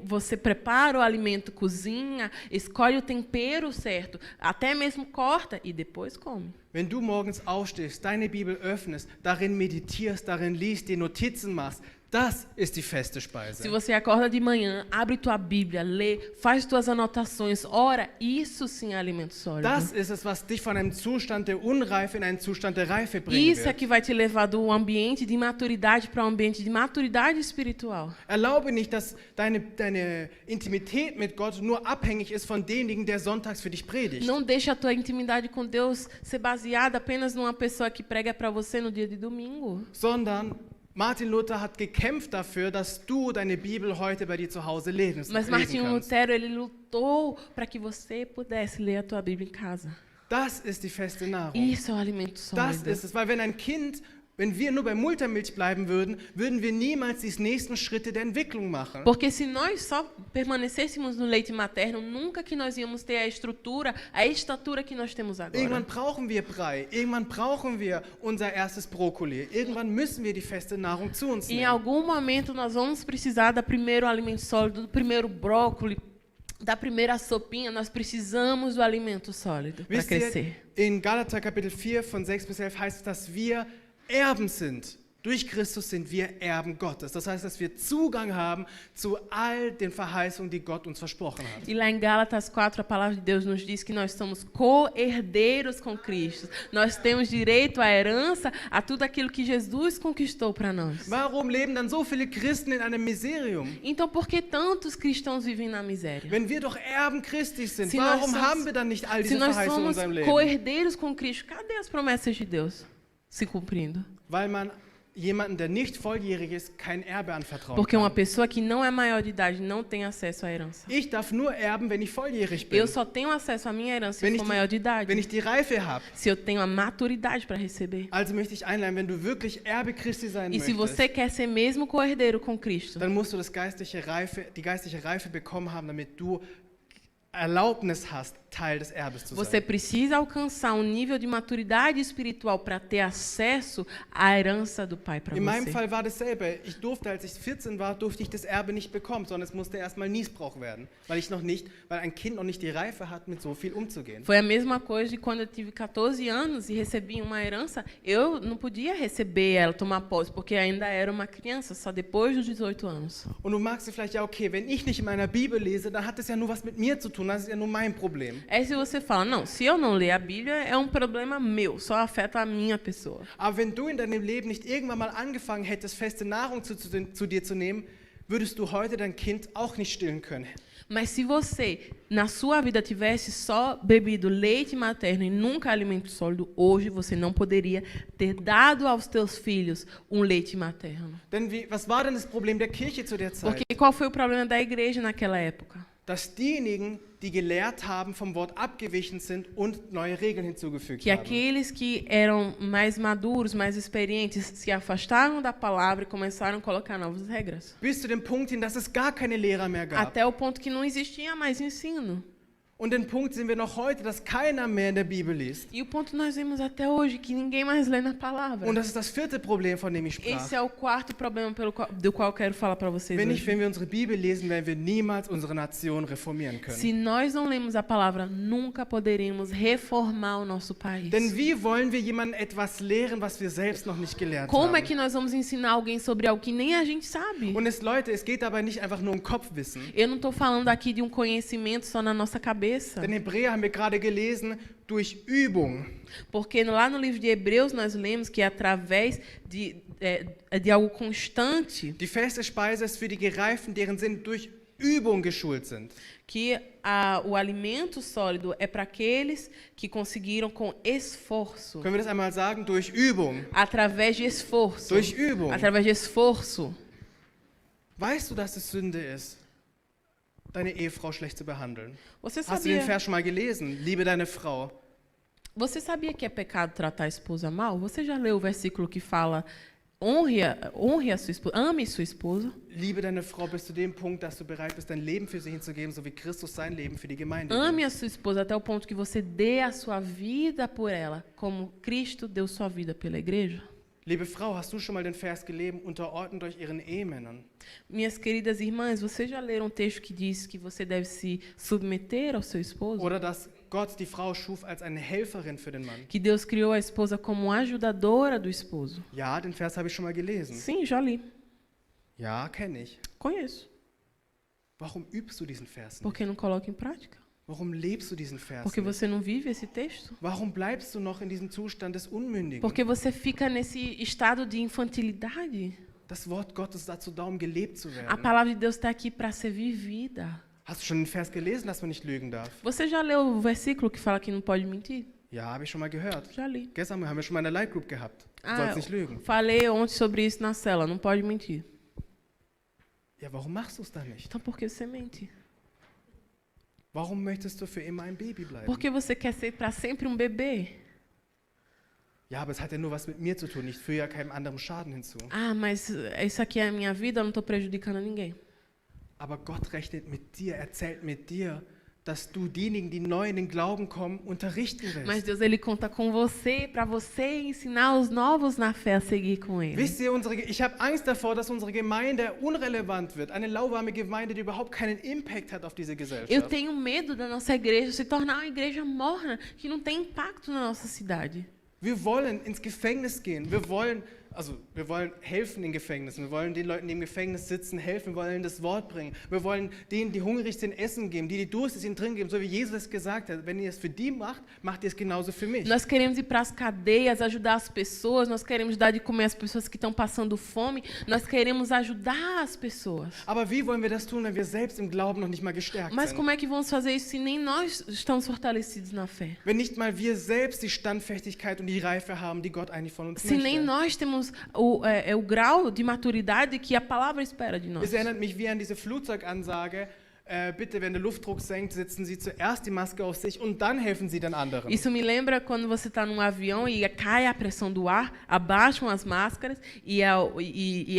S2: Você prepara o alimento, cozinha, escolhe o tempero certo, até mesmo corta e depois come.
S1: Wenn du morgens aufstehst, deine Bibel öffnest, darin meditierst, darin liest, dir Notizen machst, das ist die feste Speise.
S2: Se você acorda de manhã, abre tua Bíblia, lê, faz tuas anotações, ora, isso sim é alimento sólido.
S1: Das ist es, was dich von einem Zustand der Unreife in einen Zustand der Reife bringen
S2: Isso é
S1: wird.
S2: que vai te levar do ambiente de maturidade para um ambiente de maturidade espiritual.
S1: Erlaube nicht, dass deine Intimität mit Gott nur abhängig ist von demjenigen, der sonntags für dich predigt.
S2: Não deixa a tua intimidade com Deus ser baseada apenas numa pessoa que prega para você no dia de domingo.
S1: Sondern Martin Luther hat gekämpft dafür, dass du deine Bibel heute bei dir zu Hause lesen
S2: Mas Martinho
S1: kannst.
S2: Lutero, ele lutou para que você pudesse ler a tua Bíblia em casa.
S1: Das ist die feste Nahrung.
S2: Isso é o alimento
S1: Das
S2: sólido.
S1: ist es, weil wenn wir nur bei Muttermilch bleiben würden, würden wir niemals die nächsten Schritte der Entwicklung machen.
S2: Porque se nós só permanecêssemos no leite materno, nunca que nós íamos ter a estrutura, a estatura que nós temos agora.
S1: Irgendwann brauchen wir Brei, irgendwann brauchen wir unser erstes Brokkoli, irgendwann müssen wir die feste Nahrung zu uns
S2: Em
S1: nehmen.
S2: algum momento nós vamos precisar do primeiro alimento sólido, do primeiro brócolis, da primeira sopinha. Nós precisamos do alimento sólido para
S1: Wisst ihr,
S2: crescer.
S1: in Galater Kapitel 4 von 6 bis 11 heißt es, dass wir Erben sind. Durch Christus sind wir Erben Gottes. Das heißt, dass wir Zugang haben zu all den Verheißungen, die Gott uns versprochen hat.
S2: E lá em Gálatas 4, a palavra de Deus nos diz que nós somos co-herdeiros com Cristo. Nós temos direito à herança, a tudo aquilo que Jesus conquistou para nós.
S1: Warum leben dann so viele Christen in einem Miserium?
S2: Então, por que tantos cristãos vivem na miséria?
S1: Wenn wir doch Erben Christi sind,
S2: Se nós
S1: warum
S2: somos-
S1: haben wir dann nicht all
S2: Se
S1: diese
S2: nós
S1: Verheißungen in
S2: somos
S1: unserem Leben?
S2: co-herdeiros com Cristo, cadê as promessas de Deus se cumprindo?
S1: Weil man jemanden, der nicht volljährig ist, kein Erbe anvertrauen
S2: Porque uma
S1: kann.
S2: pessoa que não é maior de idade não tem acesso à herança.
S1: Ich darf nur erben, wenn ich volljährig bin.
S2: Eu só tenho acesso à minha herança se
S1: Wenn
S2: eu
S1: ich,
S2: for maior de idade.
S1: wenn ich die Reife habe.
S2: Se eu tenho a maturidade para receber.
S1: Also möchte ich einladen, wenn du wirklich Erbe Christi sein
S2: E se
S1: möchtest,
S2: você quer ser mesmo co-herdeiro com Cristo,
S1: dann musst du die geistliche Reife bekommen haben, damit du Erlaubnis hast, Teil des Erbes zu
S2: você
S1: sein.
S2: precisa alcançar um nível de maturidade espiritual para ter acesso à herança do Pai para
S1: In meinem
S2: você.
S1: Fall war dasselbe. Ich durfte, als ich 14 war, durfte ich das Erbe nicht bekommen, sondern es musste erstmal Niesbrauch werden, weil ein Kind noch nicht die Reife hat, mit so viel umzugehen.
S2: Foi a mesma coisa de quando eu tive 14 anos e recebi uma herança. Eu não podia receber ela, tomar posse, porque ainda era uma criança, só depois dos 18 anos.
S1: Und du magst dir vielleicht ja, okay, wenn ich nicht in meiner Bibel lese, dann hat das ja nur was mit mir zu tun, das ist ja nur mein Problem.
S2: É se você fala, não, se eu não ler a Bíblia, é um problema meu, só afeta a minha pessoa.
S1: Aber wenn du in deinem Leben nicht irgendwann mal angefangen hättest, feste Nahrung zu dir zu nehmen, würdest du heute dein Kind auch nicht stillen können.
S2: Mas se você, na sua vida, tivesse só bebido leite materno e nunca alimento sólido, hoje você não poderia ter dado aos teus filhos um leite materno.
S1: Denn was war denn das Problem der Kirche zu der Zeit?
S2: Porque qual foi o problema da igreja naquela época?
S1: dass diejenigen, die gelehrt haben, vom Wort abgewichen sind und neue Regeln hinzugefügt
S2: Que
S1: haben.
S2: aqueles que eram mais maduros, mais experientes, se afastaram da palavra e começaram a colocar novas regras.
S1: Bis zu dem Punkt hin, dass es gar keine Lehrer mehr gab.
S2: Até o ponto que não existia mais ensino.
S1: Und den Punkt sehen wir noch heute, dass keiner mehr in der Bibel liest.
S2: E o ponto nós vemos até hoje, que ninguém mais lê na palavra.
S1: Und das ist das vierte Problem, von dem ich sprach.
S2: Esse é o quarto problema do qual eu quero falar para vocês hoje.
S1: Wenn wir unsere Bibel lesen, werden wir niemals unsere Nation reformieren können.
S2: Se nós não lemos a palavra, nunca poderemos reformar o nosso país.
S1: Denn wie wollen wir jemandem etwas lehren, was wir selbst noch nicht gelernt
S2: Como é
S1: haben?
S2: que nós vamos ensinar alguém sobre algo que nem a gente sabe?
S1: Und Leute, es geht dabei nicht einfach nur um Kopfwissen.
S2: Eu não estou falando aqui de um conhecimento só na nossa cabeça.
S1: Denn Hebräer haben wir gerade gelesen, durch Übung.
S2: Porque lá no livro de Hebreus nós lemos que através de algo constante,
S1: Die feste Speise ist für die Gereiften, deren Sinn durch Übung geschult sind.
S2: que o alimento sólido é para aqueles que conseguiram com esforço.
S1: Können wir das einmal sagen? Durch Übung.
S2: Através de esforço.
S1: Durch Übung.
S2: Através de esforço.
S1: Weißt du, dass es Sünde ist, deine Ehefrau schlecht zu behandeln?
S2: Você
S1: Hast du den
S2: sabia,
S1: Vers schon mal gelesen? Liebe deine Frau.
S2: você sabia que é pecado tratar a esposa mal? Você já leu o versículo que fala honre a sua esposa, ame sua esposa?
S1: Liebe deine Frau bis zu dem Punkt, dass du bereit bist, dein Leben für sie hinzugeben, so wie Christus sein Leben für die Gemeinde
S2: Ame
S1: gibt.
S2: a sua esposa até o ponto que você dê a sua vida por ela, como Cristo deu sua vida pela igreja.
S1: Liebe Frau, hast du schon mal den Vers gelesen, unterordnet euch ihren Ehemännern?
S2: Minhas queridas irmãs, vocês já leram um texto que diz que você deve se submeter ao seu esposo?
S1: Oder dass Gott die Frau schuf als eine Helferin für den Mann?
S2: Que Deus criou a esposa como ajudadora do esposo?
S1: Ja, den Vers habe ich schon mal gelesen.
S2: Sim, já li.
S1: Ja, kenne ich.
S2: Conheço.
S1: Warum übst du diesen Vers nicht?
S2: Porque não coloca em prática?
S1: Warum lebst du diesen Vers
S2: Porque
S1: nicht?
S2: você não vive esse texto?
S1: Warum bleibst du noch in diesem Zustand des Unmündigen?
S2: Porque você fica nesse estado de infantilidade?
S1: Das Wort Gottes ist dazu da, um gelebt zu
S2: A
S1: werden.
S2: palavra de Deus está aqui para ser vivida.
S1: Hast du schon den Vers gelesen, dass man nicht lügen darf?
S2: Você já leu o versículo que fala que não pode mentir?
S1: Ja, habe ich schon mal gehört.
S2: Já li.
S1: Gestern haben wir schon mal eine Light Group gehabt. Du
S2: Ah,
S1: sollst nicht lügen.
S2: falei ontem sobre isso na cela, não pode mentir.
S1: Ja, warum machst du es dann nicht?
S2: Então por que você mente?
S1: Warum möchtest du für immer ein Baby bleiben?
S2: Porque você quer ser para sempre um bebê?
S1: Ja, aber es hat ja nur was mit mir zu tun. Ich füge ja keinem anderen Schaden hinzu.
S2: Ah, mas isso aqui é a minha vida, eu não estou prejudicando ninguém.
S1: Aber Gott rechnet mit dir, erzählt mit dir, dass du diejenigen, die neu in den Glauben kommen, unterrichten
S2: Mas
S1: willst.
S2: Deus, Ele conta com você, para você ensinar os novos na fé a seguir com Ele.
S1: Wisst ihr, ich habe Angst davor, dass unsere Gemeinde unrelevant wird. Eine lauwarme Gemeinde, die überhaupt keinen Impact hat auf diese
S2: Eu
S1: Gesellschaft.
S2: tenho medo da nossa igreja se tornar uma igreja morna, que não tem impacto na nossa cidade.
S1: Wir wollen ins Gefängnis gehen. Wir wollen helfen in Gefängnissen. Wir wollen den Leuten, die im Gefängnis sitzen, helfen. Wir wollen das Wort bringen. Wir wollen denen, die hungrig sind, Essen geben. Die durstig sind, Trinken geben. So wie Jesus es gesagt hat. Wenn ihr es für die macht, macht ihr es genauso für mich.
S2: Nós queremos ir para as cadeias, ajudar as pessoas, nós queremos dar de comer às pessoas que estão passando fome, nós queremos ajudar as pessoas.
S1: Aber wie wollen wir das tun, wenn wir selbst im Glauben noch nicht mal gestärkt
S2: Mas
S1: sind?
S2: como é que vamos fazer isso se nem nós estamos fortalecidos na fé?
S1: Wenn nicht mal wir selbst die Standfestigkeit und die Reife haben, die Gott eigentlich von uns
S2: Se nem
S1: möchte.
S2: nós temos o grau de maturidade que a palavra espera de nós.
S1: Es erinnert mich wie an diese Flugzeugansage, bitte, wenn der Luftdruck senkt, setzen Sie zuerst die Maske auf sich und dann helfen Sie den anderen.
S2: Isso me lembra quando você está num avião e cai a pressão do ar, abaixam as máscaras e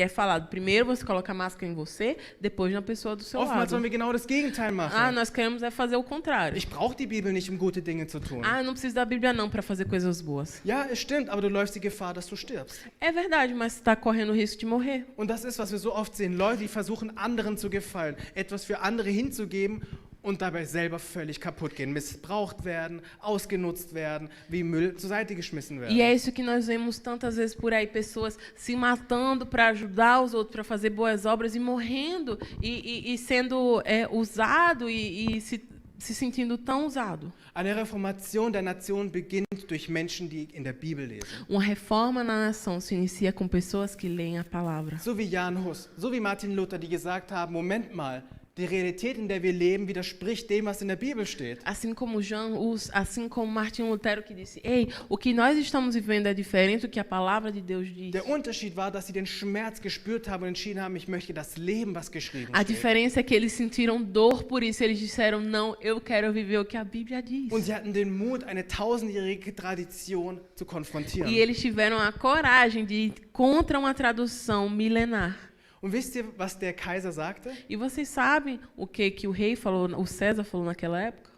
S2: é falado, primeiro você coloca a máscara em você, depois na pessoa do seu
S1: Oftmals wollen
S2: lado.
S1: wir genau das Gegenteil machen.
S2: Ah, nós queremos fazer o contrário.
S1: Ich brauche die Bibel nicht, um gute Dinge zu tun.
S2: Ah, eu não preciso da Bíblia não para fazer coisas boas.
S1: Ja, es stimmt, aber du läufst die Gefahr, dass du stirbst.
S2: É verdade, mas você está correndo o risco de morrer.
S1: Und das ist, was wir so oft sehen. Leute, die versuchen, anderen zu gefallen, etwas für andere hinzugeben und dabei selber völlig kaputt gehen, missbraucht werden, ausgenutzt werden, wie Müll zur Seite geschmissen werden.
S2: E é isso que nós vemos tantas vezes por aí, pessoas se matando para ajudar os outros, para fazer boas obras e morrendo e sendo usado e se sentindo tão usado.
S1: Eine Reformation der Nation beginnt durch Menschen, die in der Bibel lesen.
S2: Uma reforma na nação se inicia com pessoas que leem a palavra.
S1: So wie Jan Hus, so wie Martin Luther, die gesagt haben, Moment mal, Die Realität, in der wir leben, widerspricht dem, was in der Bibel steht.
S2: Assim como Jean Hus, assim como Martin Lutero que disse, ei, o que nós estamos vivendo é diferente do que a palavra de Deus diz.
S1: Der Unterschied war, dass sie den Schmerz gespürt haben und entschieden haben, ich möchte das Leben, was geschrieben
S2: A
S1: steht.
S2: diferença é que eles sentiram dor por isso, eles disseram, não, eu quero viver o que a Bíblia diz.
S1: Und sie hatten den Mut, eine 1000-jährige Tradition zu konfrontieren.
S2: E eles tiveram a coragem de ir contra uma tradução milenar.
S1: Und wisst ihr, was der Kaiser sagte?
S2: E vocês sabem o que o rei falou, o César falou naquela época?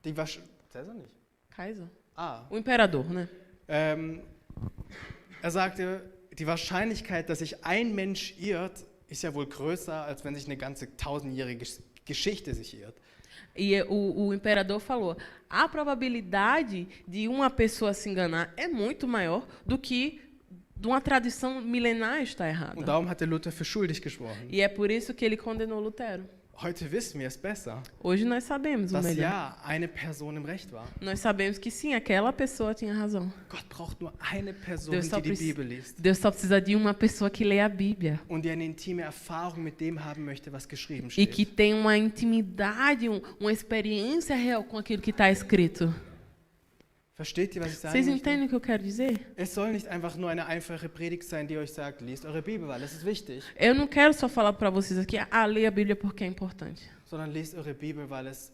S1: Cäsar nicht.
S2: Kaiser?
S1: Ah.
S2: O imperador, né?
S1: Er sagte, die Wahrscheinlichkeit, dass sich ein Mensch irrt, ist ja wohl größer, als wenn sich eine ganze 1000-jährige Geschichte sich irrt.
S2: E o imperador falou, a probabilidade de uma pessoa se enganar é muito maior do que de uma tradição milenar estar errada.
S1: Und darum hat der Luther für schuldig gesprochen.
S2: E é por isso que ele condenou Lutero.
S1: Heute wissen wir es besser,
S2: Hoje nós sabemos o
S1: dass
S2: melhor.
S1: ja eine Person im Recht war.
S2: Nós sabemos que sim, aquela pessoa tinha razão.
S1: Gott braucht nur eine Person,
S2: Deus só,
S1: die die Bibel liest
S2: Deus só precisa de uma pessoa que lê a Bíblia.
S1: und die eine intime Erfahrung mit dem haben möchte, was geschrieben
S2: E que
S1: steht.
S2: tem uma intimidade, uma experiência real com aquilo que está escrito.
S1: Versteht ihr, was ich sagen
S2: Vocês
S1: möchte?
S2: entendem o que eu quero dizer?
S1: Es soll nicht einfach nur eine einfache Predigt sein, die euch sagt, liest eure Bibel, weil das ist wichtig,
S2: Eu não quero só falar para vocês aqui, leia a Bíblia porque é importante.
S1: sondern lest eure Bibel, weil es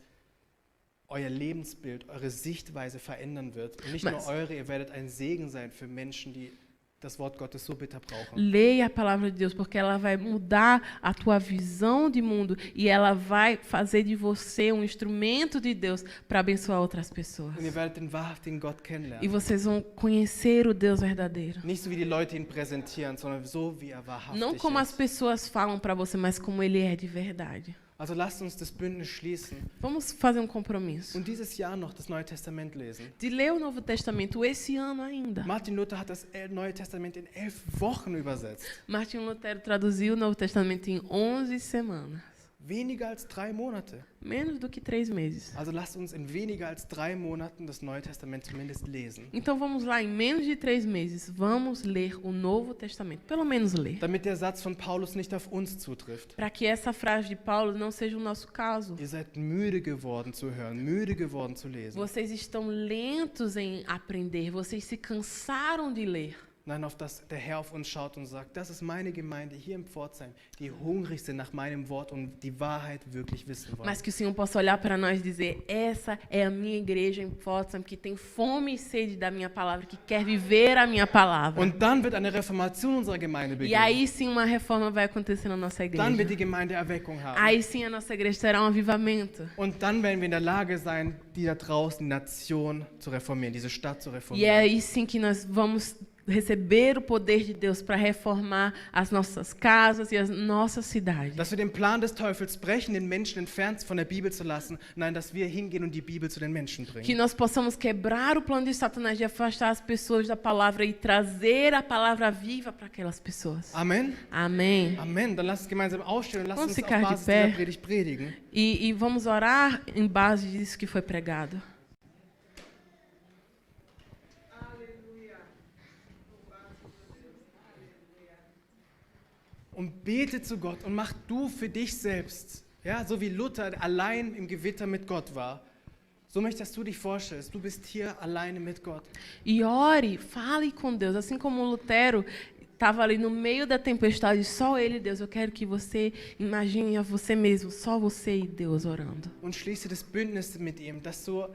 S1: euer Lebensbild, eure Sichtweise verändern wird. Und nicht nur
S2: Mas-
S1: eure, ihr werdet ein Segen sein für Menschen, die das Wort Gottes so bitter brauchen.
S2: Leia a palavra de Deus, porque ela vai mudar a tua visão de mundo e ela vai fazer de você um instrumento de Deus para abençoar outras pessoas.
S1: Und ihr werdet den wahrhaftigen Gott
S2: E
S1: kennenlernen.
S2: vocês vão conhecer o Deus verdadeiro.
S1: Nicht so, wie die Leute ihn präsentieren, sondern so, wie er wahrhaftig
S2: Não como as
S1: ist.
S2: pessoas falam para você, mas como ele é de verdade.
S1: Also lasst uns das Bündnis schließen
S2: Vamos fazer um compromisso
S1: und dieses Jahr noch das Neue Testament lesen.
S2: de ler o Novo Testamento esse ano ainda.
S1: Martin Luther hat das Neue Testament in 11 Wochen übersetzt.
S2: Martin Lutero traduziu o Novo Testamento em 11 semanas.
S1: Weniger als 3 Monate.
S2: Menos do que 3 meses.
S1: Also lasst uns in weniger als 3 Monaten das Neue Testament zumindest lesen.
S2: Então vamos lá, em menos de 3 meses, vamos ler o Novo Testamento. Pelo menos ler.
S1: Damit der Satz von Paulus nicht auf uns zutrifft.
S2: Para que essa frase de Paulo não seja o nosso caso.
S1: Ihr seid müde geworden zu hören, müde geworden zu lesen.
S2: Vocês estão lentos em aprender, vocês se cansaram de ler.
S1: Nein, auf das der Herr auf uns schaut und sagt, das ist meine Gemeinde hier im Pforzheim, die hungrig sind nach meinem Wort und die Wahrheit wirklich wissen wollen.
S2: Mas que o Senhor possa olhar para nós e dizer, essa é a minha igreja em Potsdam, que tem fome e sede da minha palavra, que quer viver a minha palavra.
S1: Und dann wird eine Reformation unserer Gemeinde
S2: E
S1: beginnen.
S2: aí sim uma reforma vai acontecer na nossa
S1: Dann wird
S2: igreja.
S1: die Gemeinde Erweckung haben.
S2: Aí sim a nossa igreja terá um avivamento.
S1: Und dann werden wir in der Lage sein, die da draußen, die Nation zu reformieren, diese Stadt zu
S2: E é
S1: reformieren.
S2: aí sim que nós vamos receber o poder de Deus para reformar as nossas casas e as nossas cidades.
S1: Dass wir den Plan des Teufels brechen, den Menschen entfernt von der Bibel zu lassen. Nein, dass wir hingehen und die Bibel zu den Menschen
S2: Que
S1: bringen.
S2: nós possamos quebrar o plano de Satanás de afastar as pessoas da palavra e trazer a palavra viva para aquelas pessoas.
S1: Amen?
S2: Amém.
S1: Amen. Dann lasst uns gemeinsam aufstehen und lasst
S2: Vamos
S1: uns auf
S2: ficar de
S1: Basis
S2: pé.
S1: dieser Predigt predigen.
S2: E vamos orar em base disso que foi pregado.
S1: Und bete zu Gott und mach du für dich selbst, ja, so wie Luther allein im Gewitter mit Gott war. So möchte, dass du dich vorstellst, du bist hier alleine mit Gott.
S2: E ore, fale com Deus. Assim como Lutero estava ali no meio da tempestade, só ele e Deus. Eu quero que você imagine a você mesmo, só você e Deus orando.
S1: Und schließe das Bündnis mit ihm, dass du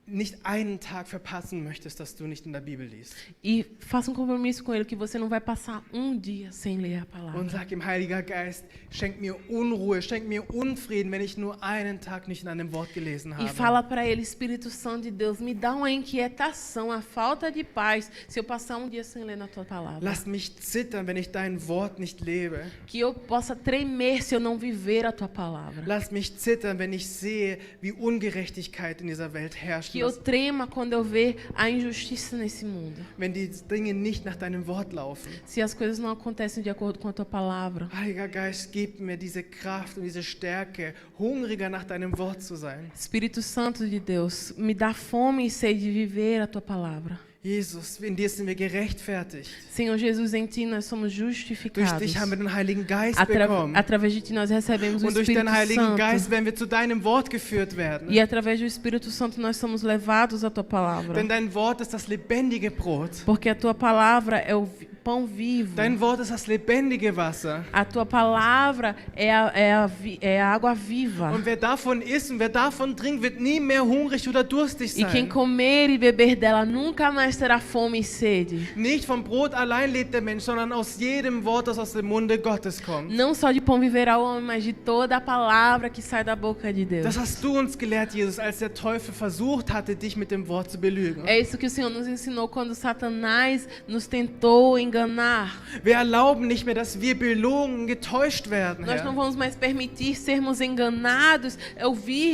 S1: nicht einen Tag verpassen möchtest, dass du nicht in der Bibel liest.
S2: E faça um compromisso com ele que você não vai passar um dia sem ler a
S1: Und
S2: palavra.
S1: sag ihm, Heiliger Geist, schenk mir Unruhe, schenk mir Unfrieden, wenn ich nur einen Tag nicht in einem Wort gelesen
S2: E
S1: habe.
S2: fala para ele, Espírito Santo de Deus, me dá uma inquietação, a falta de paz, se eu passar um dia sem ler na tua palavra.
S1: Lass mich zittern, wenn ich dein Wort nicht lebe.
S2: Que eu possa tremer se eu não viver a tua palavra.
S1: Lass mich zittern, wenn ich sehe, wie Ungerechtigkeit in dieser Welt herrscht.
S2: Que eu trema quando eu ver a injustiça nesse mundo.
S1: Wenn die Dinge nicht nach deinem Wort laufen.
S2: Se as coisas não acontecem de acordo com a tua palavra.
S1: Heiliger Geist, gib mir diese Kraft und diese Stärke, hungriger nach deinem Wort zu sein.
S2: Espírito Santo de Deus, me dá fome e sede de viver a tua palavra.
S1: Jesus, in dir sind wir gerechtfertigt.
S2: Senhor Jesus, em Ti nós somos
S1: Durch
S2: justificados.
S1: dich haben wir den Heiligen Geist bekommen.
S2: Através de Ti nós recebemos o
S1: Und durch
S2: Espírito
S1: den Heiligen Geist
S2: Santo.
S1: werden wir zu deinem Wort geführt werden.
S2: E através do Espírito Santo nós somos levados à Tua palavra.
S1: Denn dein Wort ist das lebendige Brot.
S2: Porque a Tua palavra é o pão vivo.
S1: Dein Wort ist das lebendige Wasser.
S2: A Tua palavra é a água viva.
S1: Und wer davon isst und wer davon trinkt, wird nie mehr hungrig oder durstig
S2: E quem
S1: sein.
S2: comer e beber dela nunca mais terá fome e sede.
S1: Nicht vom Brot allein lebt der Mensch, sondern aus jedem Wort, das aus dem Munde Gottes kommt.
S2: Não só de pão viverá o homem, mas de toda a palavra que sai da boca de Deus.
S1: Das hast du uns gelehrt, Jesus, als der Teufel versucht hatte, dich mit dem Wort zu belügen.
S2: É isso que o Senhor nos ensinou quando Satanás nos tentou enganar.
S1: Wir erlauben nicht mehr, dass wir belogen, getäuscht werden,
S2: Nós não
S1: Herr.
S2: vamos mais permitir sermos enganados,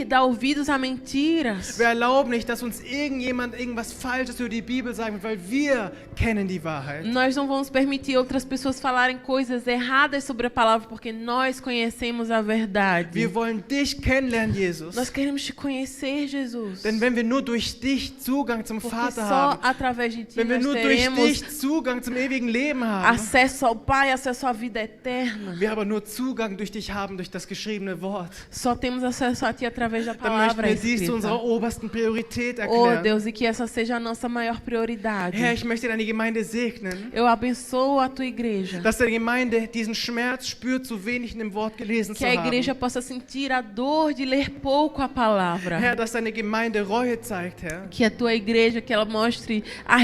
S2: dar ouvidos a mentiras.
S1: Wir erlauben nicht, dass uns irgendjemand irgendwas Falsches über die Bibel sagen wird, weil wir kennen die Wahrheit.
S2: Nós não vamos permitir outras pessoas falarem coisas erradas sobre a palavra, porque nós conhecemos a verdade.
S1: Wir wollen dich kennenlernen, Jesus.
S2: Nós queremos te conhecer, Jesus.
S1: Denn wenn wir nur durch dich Zugang zum
S2: Porque
S1: Vater
S2: só
S1: haben,
S2: através de ti
S1: wenn wir
S2: nós
S1: nur durch
S2: teremos
S1: dich Zugang zum ewigen Leben haben,
S2: acesso ao Pai, acesso à vida eterna.
S1: wir aber nur Zugang durch dich haben, durch das geschriebene Wort,
S2: Só temos acesso a ti através da
S1: dann möchten
S2: palavra
S1: wir dies zu
S2: escrita.
S1: unserer obersten Priorität
S2: Oh
S1: erklären.
S2: Deus, e que essa seja a nossa maior prioridade.
S1: Herr, ich möchte deine Gemeinde segnen,
S2: Eu abençoo a tua igreja.
S1: dass deine Gemeinde diesen Schmerz spürt, zu wenig in dem Wort gelesen zu
S2: Que a igreja
S1: haben.
S2: possa sentir a dor de ler pouco a palavra.
S1: Herr, dass deine Gemeinde Reue zeigt, Herr.
S2: Que a tua igreja, que ela mostre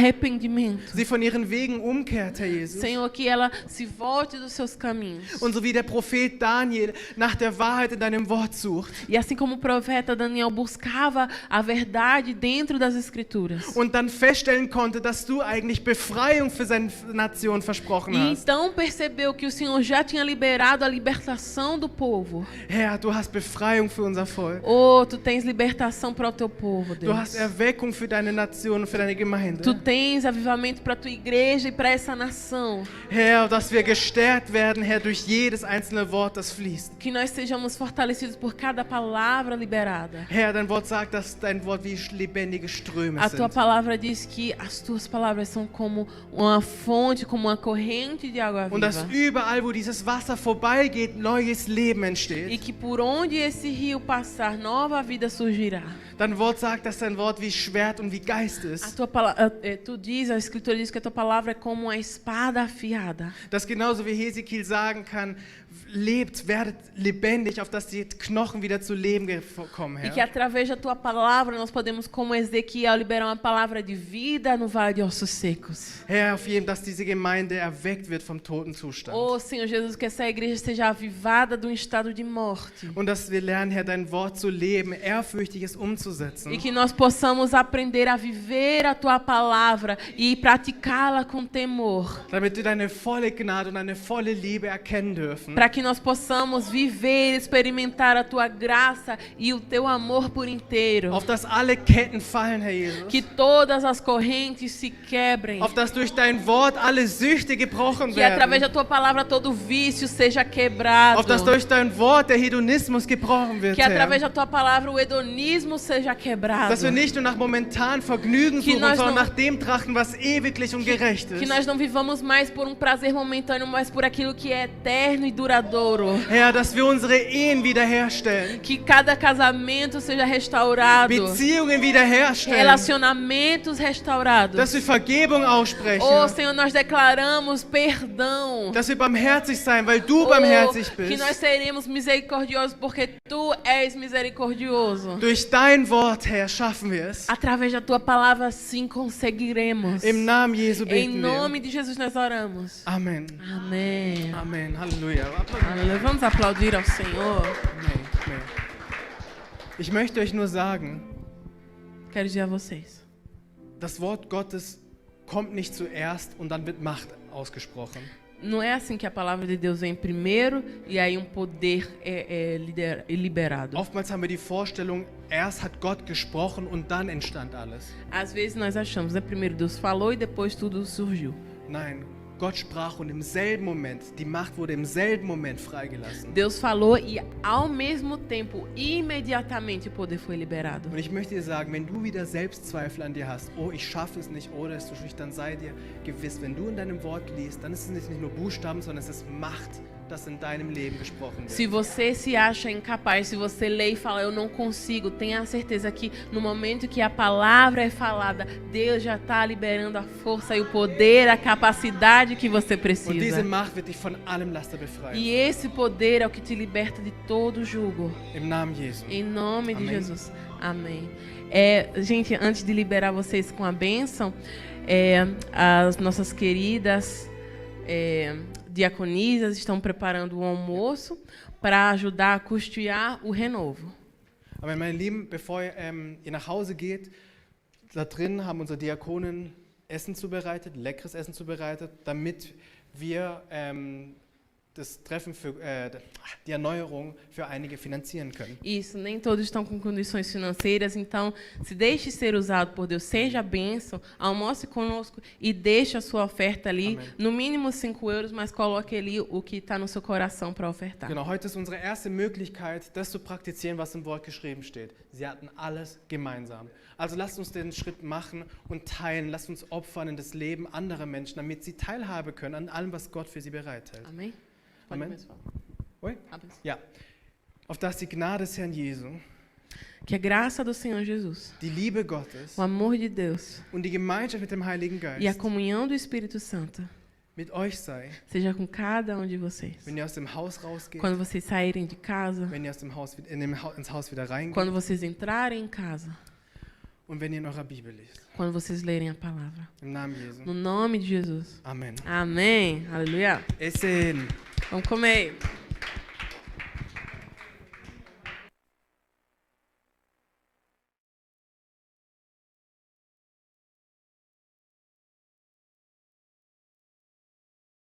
S2: arrependimento.
S1: Sie von ihren Wegen umkehrt, Herr Jesus.
S2: Senhor, que ela se volte dos seus caminhos.
S1: Und so wie der Prophet Daniel nach der Wahrheit in deinem Wort sucht
S2: E assim como o profeta Daniel buscava a verdade dentro das Escrituras.
S1: und dann feststellen konnte, dass du eigentlich Befreiung für seine Nation versprochen
S2: E
S1: hast.
S2: então percebeu que o Senhor já tinha liberado a libertação do povo.
S1: Herr, du hast Befreiung für unser Volk.
S2: Oh, tu tens libertação para o teu povo,
S1: Du hast
S2: Deus.
S1: Erweckung für deine Nation und für deine Gemeinde.
S2: Tu tens avivamento para a tua igreja e para essa nação.
S1: Herr, dass wir gestärkt werden, Herr, durch jedes einzelne Wort, das fließt.
S2: Que nós sejamos fortalecidos por cada palavra liberada.
S1: Herr, dein Wort sagt, dass dein Wort wie lebendige Ströme
S2: A tua
S1: sind.
S2: palavra diz que as tuas palavras são como uma fonte, como uma corrente de água
S1: Und dass
S2: viva.
S1: überall, wo dieses Wasser vorbeigeht, neues Leben
S2: E
S1: entsteht.
S2: que por onde esse rio passar, nova vida surgirá.
S1: Dein Wort sagt, dass dein Wort wie Schwert und wie Geist
S2: A
S1: ist.
S2: tua palavra, tu diz, a escritura diz que a tua palavra é como uma espada afiada.
S1: Dass genauso wie Hesekiel sagen kann, lebt, werdet lebendig, auf dass die Knochen wieder zu Leben kommen,
S2: E que
S1: Herr.
S2: através da tua palavra nós podemos, como Ezequiel, liberar uma palavra de vida no vale de ossos secos.
S1: Herr, auf jeden, dass diese Gemeinde erweckt wird vom Totenzustand.
S2: Oh, Senhor Jesus, que essa igreja seja avivada de um estado de morte.
S1: Und dass wir lernen, Herr, dein Wort zu leben, ehrfürchtiges umzusetzen.
S2: E que nós possamos aprender a viver a tua palavra e praticá-la com temor.
S1: Damit wir deine volle Gnade und deine volle Liebe erkennen dürfen.
S2: Para que nós possamos viver, experimentar a tua graça e o teu amor por inteiro.
S1: Auf dass alle Ketten fallen, Herr Jesus.
S2: Que todas as correntes se quebrem.
S1: Auf dass durch dein Wort alle Süchte gebrochen
S2: Que através da
S1: werden.
S2: tua palavra todo vício seja quebrado.
S1: Auf dass durch dein Wort der Hedonismus gebrochen wird,
S2: Que através
S1: Herr.
S2: da tua palavra o hedonismo seja quebrado.
S1: Dass wir nicht nur nach momentanen Vergnügen
S2: Que
S1: suchen,
S2: nós
S1: sondern
S2: não-
S1: nach dem trachten, was ewiglich und gerecht
S2: Que
S1: ist.
S2: nós não vivamos mais por um prazer momentâneo, mas por aquilo que é eterno e duradouro.
S1: Herr, dass wir unsere Ehen wiederherstellen,
S2: Que cada casamento seja restaurado.
S1: Beziehungen wiederherstellen,
S2: Relacionamentos restaurados.
S1: dass wir Vergebung aussprechen,
S2: Oh, Senhor, nós declaramos perdão.
S1: dass wir barmherzig sein, weil du
S2: Oh,
S1: barmherzig
S2: que nós
S1: bist.
S2: seremos misericordiosos porque tu és misericordioso.
S1: Durch dein Wort, Herr, schaffen wir es.
S2: Através da tua palavra, sim, conseguiremos.
S1: Im Namen Jesu
S2: Em
S1: beten wir.
S2: nome de Jesus nós oramos.
S1: Amen.
S2: Amém.
S1: Amen. Halleluja.
S2: Aleluia. Vamos aplaudir ao Senhor.
S1: Amen. Amen. Ich möchte euch nur sagen,
S2: Quero dizer a vocês.
S1: das Wort Gottes kommt nicht zuerst und dann wird Macht ausgesprochen.
S2: Não é assim que a palavra de Deus vem primeiro e aí um poder é liberado.
S1: Oftmals haben wir die Vorstellung, erst hat Gott gesprochen und dann entstand alles.
S2: Às vezes nós achamos, né? Primeiro Deus falou e depois tudo surgiu.
S1: Nein, Gott sprach und im selben Moment, die Macht wurde im selben Moment freigelassen.
S2: Deus falou e, ao mesmo tempo, imediatamente o poder foi liberado.
S1: Und ich möchte dir sagen, wenn du wieder Selbstzweifel an dir hast, oh, ich schaffe es nicht, oder es ist schüchtern, dann sei dir gewiss, wenn du in deinem Wort liest, dann ist es nicht nur Buchstaben, sondern es ist Macht, das in deinem Leben gesprochen
S2: Se
S1: wird.
S2: você se acha incapaz, se você lê e fala, eu não consigo, tenha certeza que no momento que a palavra é falada, Deus já está liberando a força e o poder, a capacidade que você
S1: Und diese
S2: precisa.
S1: Macht wird dich von allem Laster befreien.
S2: E esse poder é o que te liberta de todo jugo.
S1: Im Namen Jesu.
S2: Em nome de
S1: Amém.
S2: Jesus. Amém. Gente, antes de liberar vocês com a bênção, as nossas queridas diaconisas estão preparando o almoço para ajudar a custear o renovo.
S1: Aber meine Lieben, bevor ihr nach Hause geht, da drin haben unsere Diakonen Essen zubereitet, leckeres Essen zubereitet, damit wir das Treffen für die Erneuerung für einige finanzieren können.
S2: Isso, nem todos estão com condições financeiras, então se deixe ser usado por Deus, seja bênção, almoce conosco e deixe a sua oferta ali,
S1: Amém.
S2: no mínimo 5 euros, mas coloque ali o que está no seu coração para ofertar.
S1: Genau, heute ist unsere erste Möglichkeit, das zu praktizieren, was im Wort geschrieben steht. Sie hatten alles gemeinsam. Also lasst uns den Schritt machen und teilen, lasst uns opfern in das Leben anderer Menschen, damit sie Teilhabe können an allem, was Gott für sie bereithält.
S2: Amém? Pode
S1: Amém.
S2: começar.
S1: Oi?
S2: Abençoe.
S1: Ja. Auf dass die Gnade des Herrn Jesu,
S2: Que a graça do Senhor Jesus,
S1: die Liebe Gottes
S2: o amor de Deus
S1: und die Gemeinschaft mit dem Heiligen
S2: e a
S1: Geist
S2: comunhão do Espírito Santo
S1: mit euch sei,
S2: seja com cada um de vocês.
S1: wenn ihr aus dem Haus rausgeht,
S2: Quando vocês saírem de casa,
S1: wenn ihr aus dem Haus, ins Haus wieder reingeht
S2: quando vocês entrarem em casa,
S1: und wenn ihr in eurer Bibel liest.
S2: quando vocês lerem a palavra.
S1: Im Namen Jesu.
S2: No nome de Jesus.
S1: Amen.
S2: Amém. Aleluia.
S1: Essen.
S2: Vamos comer.